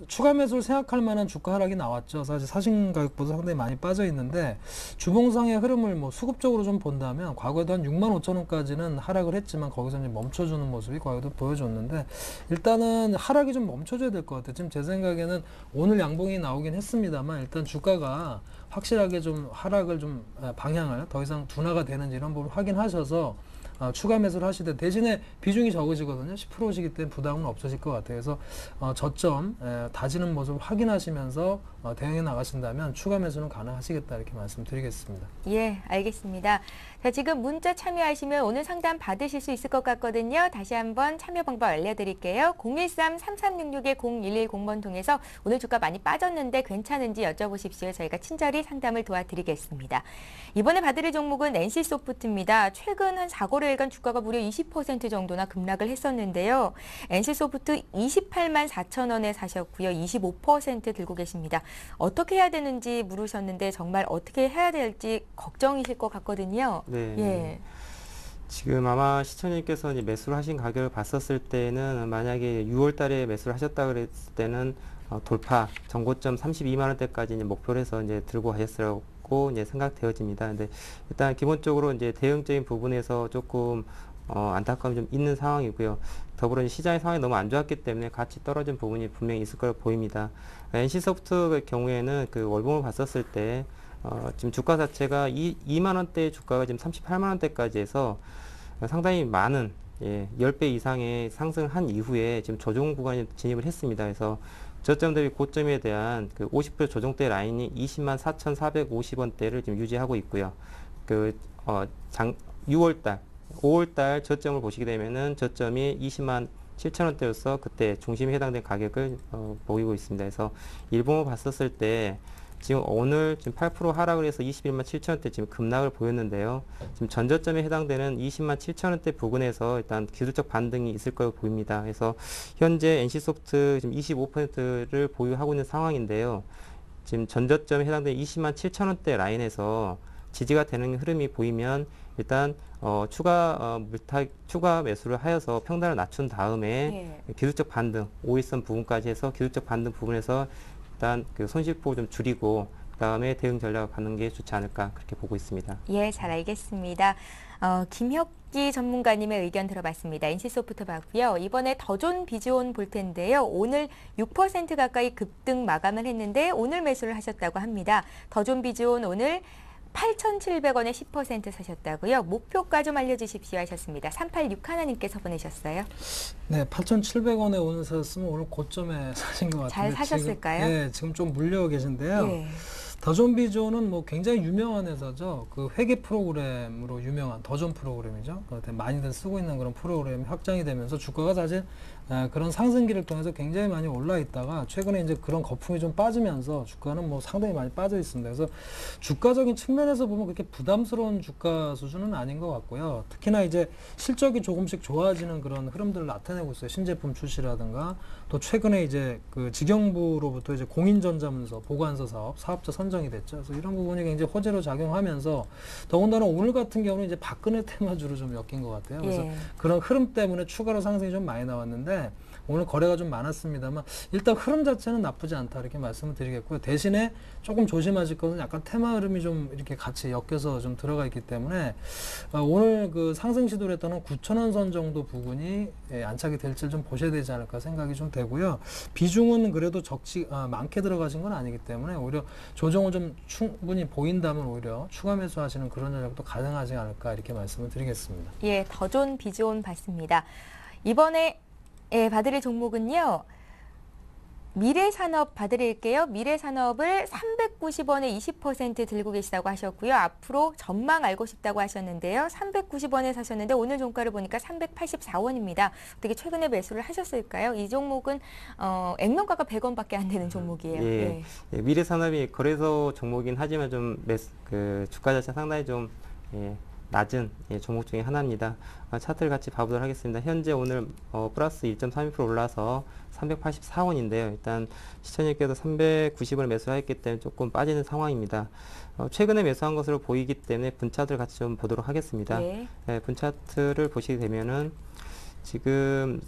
추가 매수를 생각할 만한 주가 하락이 나왔죠. 사실 사신 가격보다 상당히 많이 빠져 있는데 주봉상의 흐름을 뭐 수급적으로 좀 본다면 과거에도 한 65,000원까지는 하락을 했지만 거기서 이제 멈춰주는 모습이 과거에도 보여줬는데 일단은 하락이 좀 멈춰줘야 될 것 같아요. 지금 제 생각에는 오늘 양봉이 나오긴 했습니다만 일단 주가가 확실하게 좀 하락을 좀 방향을 더 이상 둔화가 되는지 이런 부분을 확인하셔서 추가 매수를 하시되 대신에 비중이 적으시거든요. 10%시기 때문에 부담은 없으실 것 같아요. 그래서 저점 다지는 모습을 확인하시면서 대응해 나가신다면 추가 매수는 가능하시겠다 이렇게 말씀드리겠습니다. 예, 알겠습니다. 자, 지금 문자 참여하시면 오늘 상담 받으실 수 있을 것 같거든요. 다시 한번 참여 방법 알려드릴게요. 013-3366-0110번 통해서 오늘 주가 많이 빠졌는데 괜찮은지 여쭤보십시오. 저희가 친절히 상담을 도와드리겠습니다. 이번에 봐드릴 종목은 NC소프트입니다. 최근 한 4거래일간 주가가 무려 20% 정도나 급락을 했었는데요. NC소프트 28만 4천 원에 사셨고요. 25% 들고 계십니다. 어떻게 해야 되는지 물으셨는데 정말 어떻게 해야 될지 걱정이실 것 같거든요. 네. 예. 지금 아마 시청자님께서 이제 매수를 하신 가격을 봤었을 때는 만약에 6월 달에 매수를 하셨다 그랬을 때는 돌파 전고점 32만 원대까지 이제 목표를 해서 이제 들고 가셨으라고 이제 생각되어집니다. 근데 일단 기본적으로 이제 대응적인 부분에서 조금 안타까움이 좀 있는 상황이고요. 더불어 시장의 상황이 너무 안 좋았기 때문에 같이 떨어진 부분이 분명히 있을 거로 보입니다. NC소프트의 경우에는 그 월봉을 봤었을 때 지금 주가 자체가 2만 원대의 주가가 지금 38만 원대까지 해서 상당히 많은 10배 이상의 상승을 한 이후에 지금 조정 구간에 진입을 했습니다. 그래서 저점 대비 고점에 대한 그 50% 조정대 라인이 20만 4,450원대를 지금 유지하고 있고요. 6월달, 5월달 저점을 보시게 되면은 저점이 20만 7,000원대여서 그때 중심에 해당된 가격을 보이고 있습니다. 그래서 일봉을 봤었을 때 지금 오늘 지금 8% 하락을 해서 21만 7천 원대 지금 급락을 보였는데요. 지금 전저점에 해당되는 20만 7천 원대 부근에서 일단 기술적 반등이 있을 거로 보입니다. 그래서 현재 NC소프트 지금 25%를 보유하고 있는 상황인데요. 지금 전저점에 해당되는 20만 7천 원대 라인에서 지지가 되는 흐름이 보이면 일단 추가 매수를 하여서 평단을 낮춘 다음에 기술적 반등, 5일선 부분까지 해서 기술적 반등 부분에서 일단 그 손실폭을 좀 줄이고 그다음에 대응 전략을 가는 게 좋지 않을까 그렇게 보고 있습니다. 예, 잘 알겠습니다. 김혁기 전문가님의 의견 들어봤습니다. NC소프트 봤고요. 이번에 더존 비즈온 볼 텐데요. 오늘 6% 가까이 급등 마감을 했는데 오늘 매수를 하셨다고 합니다. 더존 비즈온 오늘 8,700원에 10% 사셨다고요. 목표가 좀 알려주십시오 하셨습니다. 3861님께서 보내셨어요. 네, 8,700원에 오늘 사셨으면 오늘 고점에 사신 것 같은데 잘 사셨을까요? 지금 좀 물려 계신데요. 예. 더존비존은 뭐 굉장히 유명한 회사죠. 그 회계 프로그램으로 유명한 더존 프로그램이죠. 많이들 쓰고 있는 그런 프로그램이 확장이 되면서 주가가 사실 그런 상승기를 통해서 굉장히 많이 올라 있다가 최근에 이제 그런 거품이 좀 빠지면서 주가는 뭐 상당히 많이 빠져 있습니다. 그래서 주가적인 측면에서 보면 그렇게 부담스러운 주가 수준은 아닌 것 같고요. 특히나 이제 실적이 조금씩 좋아지는 그런 흐름들을 나타내고 있어요. 신제품 출시라든가 또 최근에 이제 그 직영부로부터 이제 공인전자문서 보관서 사업 사업자 선정이 됐죠. 그래서 이런 부분이 굉장히 호재로 작용하면서 더군다나 오늘 같은 경우는 이제 박근혜 테마주로 좀 엮인 것 같아요. 그래서 그런 흐름 때문에 추가로 상승이 좀 많이 나왔는데 오늘 거래가 좀 많았습니다만 일단 흐름 자체는 나쁘지 않다 이렇게 말씀을 드리겠고요. 대신에 조금 조심하실 것은 약간 테마 흐름이 좀 이렇게 같이 엮여서 좀 들어가 있기 때문에 오늘 그 상승 시도를 했다는 9,000원 선 정도 부분이 안착이 될지 좀 보셔야 되지 않을까 생각이 좀 되고요. 비중은 그래도 많게 들어가신 건 아니기 때문에 오히려 조정을 좀 충분히 보인다면 오히려 추가 매수하시는 그런 전략도 가능하지 않을까 이렇게 말씀을 드리겠습니다. 예, 더존 비존 봤습니다. 이번에 봐드릴 종목은요. 미래산업 봐드릴게요. 미래산업을 390원에 20% 들고 계시다고 하셨고요. 앞으로 전망 알고 싶다고 하셨는데요. 390원에 사셨는데 오늘 종가를 보니까 384원입니다. 어떻게 최근에 매수를 하셨을까요? 이 종목은 액면가가 100원밖에 안 되는 종목이에요. 예, 미래산업이 거래소 종목이긴 하지만 좀 주가 자체 상당히 좀 낮은 종목 중에 하나입니다. 차트를 같이 봐보도록 하겠습니다. 현재 오늘 플러스 1.32% 올라서 384원인데요. 일단 시청자께서 390원을 매수했기 때문에 조금 빠지는 상황입니다. 최근에 매수한 것으로 보이기 때문에 분차트를 같이 좀 보도록 하겠습니다. 분차트를 보시게 되면은 지금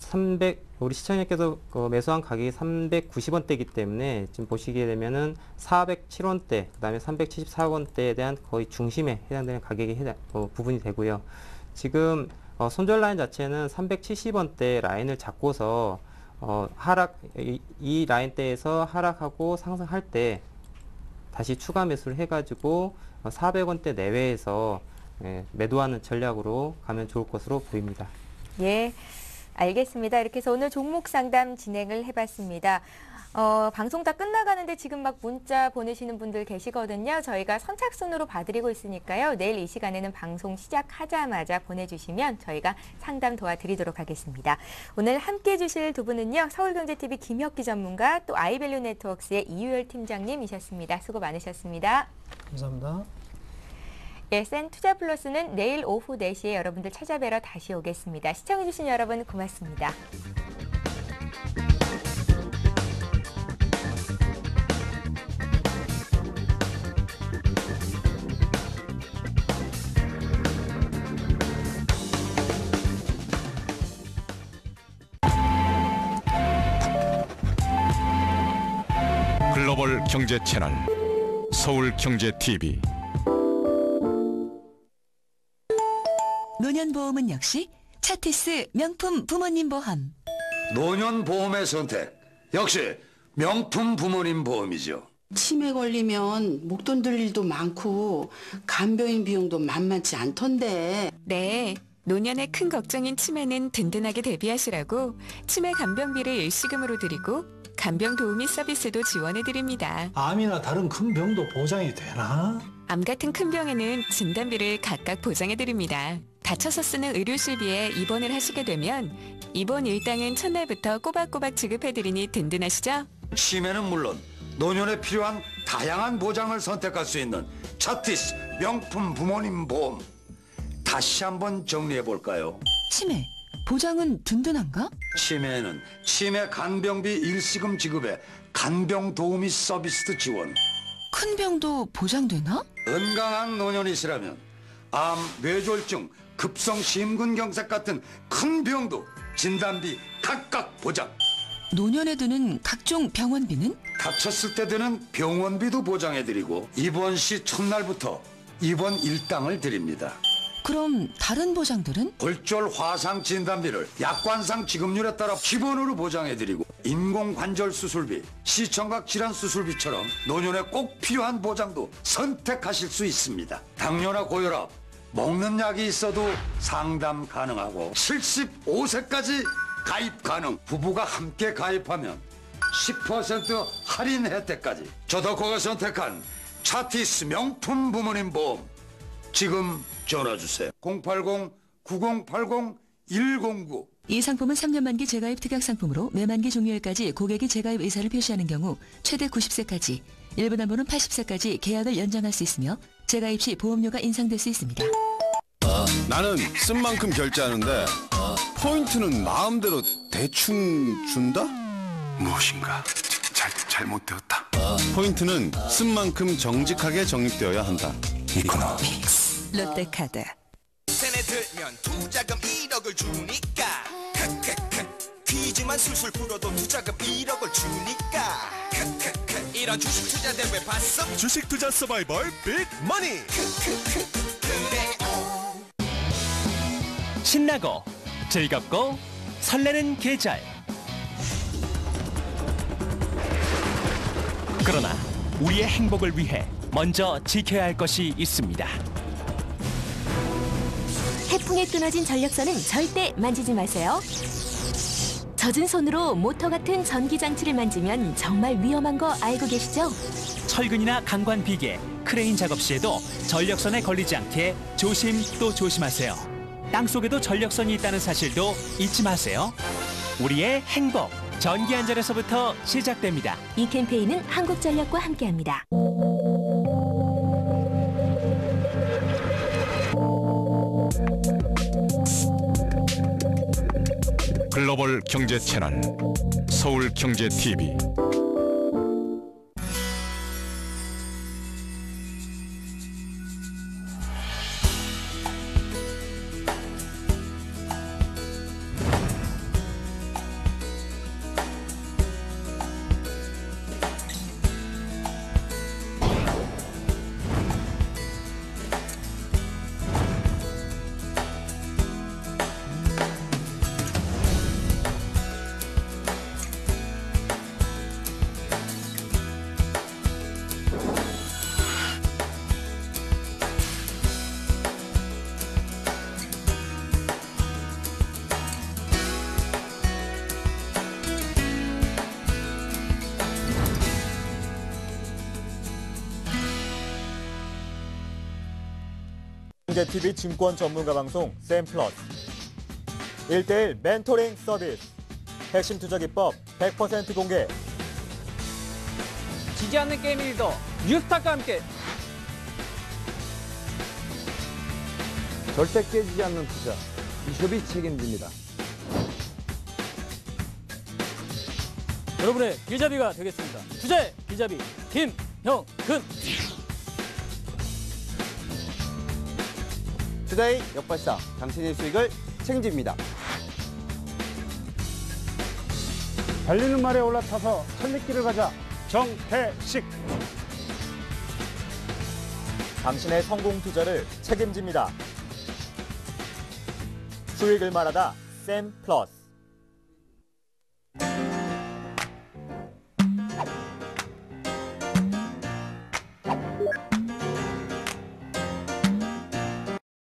우리 시청자께서 매수한 가격이 390원대이기 때문에 지금 보시게 되면은 407원대, 그 다음에 374원대에 대한 거의 중심에 해당되는 가격이 부분이 되고요. 지금 손절 라인 자체는 370원대 라인을 잡고서 이 라인대에서 하락하고 상승할 때 다시 추가 매수를 해가지고 400원대 내외에서 매도하는 전략으로 가면 좋을 것으로 보입니다. 예, 알겠습니다. 이렇게 해서 오늘 종목 상담 진행을 해봤습니다. 방송 다 끝나가는데 지금 막 문자 보내시는 분들 계시거든요. 저희가 선착순으로 봐드리고 있으니까요. 내일 이 시간에는 방송 시작하자마자 보내주시면 저희가 상담 도와드리도록 하겠습니다. 오늘 함께해 주실 두 분은요. 서울경제TV 김혁기 전문가 또 아이밸류 네트워크스의 이유열 팀장님이셨습니다. 수고 많으셨습니다. 감사합니다. 예, 센투자플러스는 내일 오후 4시에 여러분들 찾아뵈러 다시 오겠습니다. 시청해주신 여러분 고맙습니다. 글로벌 경제 채널 서울경제TV. 노년보험은 역시 차티스 명품 부모님 보험. 노년보험의 선택 역시 명품 부모님 보험이죠. 치매 걸리면 목돈 들 일도 많고 간병인 비용도 만만치 않던데. 네, 노년의 큰 걱정인 치매는 든든하게 대비하시라고 치매 간병비를 일시금으로 드리고 간병 도우미 서비스도 지원해드립니다. 암이나 다른 큰 병도 보장이 되나? 암 같은 큰 병에는 진단비를 각각 보장해드립니다. 다쳐서 쓰는 의료실비에 입원을 하시게 되면 입원 일당은 첫날부터 꼬박꼬박 지급해드리니 든든하시죠? 치매는 물론 노년에 필요한 다양한 보장을 선택할 수 있는 차티스 명품 부모님 보험. 다시 한번 정리해 볼까요? 치매, 보장은 든든한가? 치매에는 치매 간병비 일시금 지급에 간병 도우미 서비스도 지원. 큰 병도 보장되나? 건강한 노년이시라면 암, 뇌졸중, 급성 심근경색 같은 큰 병도 진단비 각각 보장. 노년에 드는 각종 병원비는? 다쳤을 때 드는 병원비도 보장해드리고 입원 시 첫날부터 입원 일당을 드립니다. 그럼 다른 보장들은? 골절 화상 진단비를 약관상 지급률에 따라 기본으로 보장해드리고 인공관절 수술비, 시청각 질환 수술비처럼 노년에 꼭 필요한 보장도 선택하실 수 있습니다. 당뇨나 고혈압, 먹는 약이 있어도 상담 가능하고 75세까지 가입 가능. 부부가 함께 가입하면 10% 할인 혜택까지. 저더코가 선택한 차티스 명품 부모님 보험. 지금 전화주세요. 080-9080-109. 이 상품은 3년 만기 재가입 특약 상품으로 매만기 종료일까지 고객이 재가입 의사를 표시하는 경우 최대 90세까지, 일부 담보는 80세까지 계약을 연장할 수 있으며 재가입 시 보험료가 인상될 수 있습니다. 나는 쓴 만큼 결제하는데 포인트는 마음대로 대충 준다? 무엇인가 잘못되었다. 포인트는 쓴 만큼 정직하게 적립되어야 한다. 이코노믹스. 롯데카드. 세네 들면 투자금 1억을 주니까 크크크 퀴즈만 술술 풀어도 투자금 1억을 주니까 크크크 이런 주식 투자 대회 봤어? 주식 투자 서바이벌 빅머니 크크크 그래요. 신나고 즐겁고 설레는 계절. 그러나 우리의 행복을 위해 먼저 지켜야 할 것이 있습니다. 해풍에 끊어진 전력선은 절대 만지지 마세요. 젖은 손으로 모터 같은 전기장치를 만지면 정말 위험한 거 알고 계시죠? 철근이나 강관 비계, 크레인 작업 시에도 전력선에 걸리지 않게 조심 또 조심하세요. 땅속에도 전력선이 있다는 사실도 잊지 마세요. 우리의 행복, 전기안전에서부터 시작됩니다. 이 캠페인은 한국전력과 함께합니다. 글로벌 경제 채널 서울경제TV. 경제TV 증권 전문가 방송 샘플러스 1:1 멘토링 서비스 핵심 투자 기법 100% 공개. 지지 않는 게임 리더 뉴스타크와 함께 절대 깨지지 않는 투자 비숍이 책임집니다. 여러분의 길잡이가 되겠습니다. 투자의 길잡이 김형근. 투데이 역발상 당신의 수익을 책임집니다. 달리는 말에 올라타서 천리길을 가자 정태식. 당신의 성공 투자를 책임집니다. 수익을 말하다 샘플러스.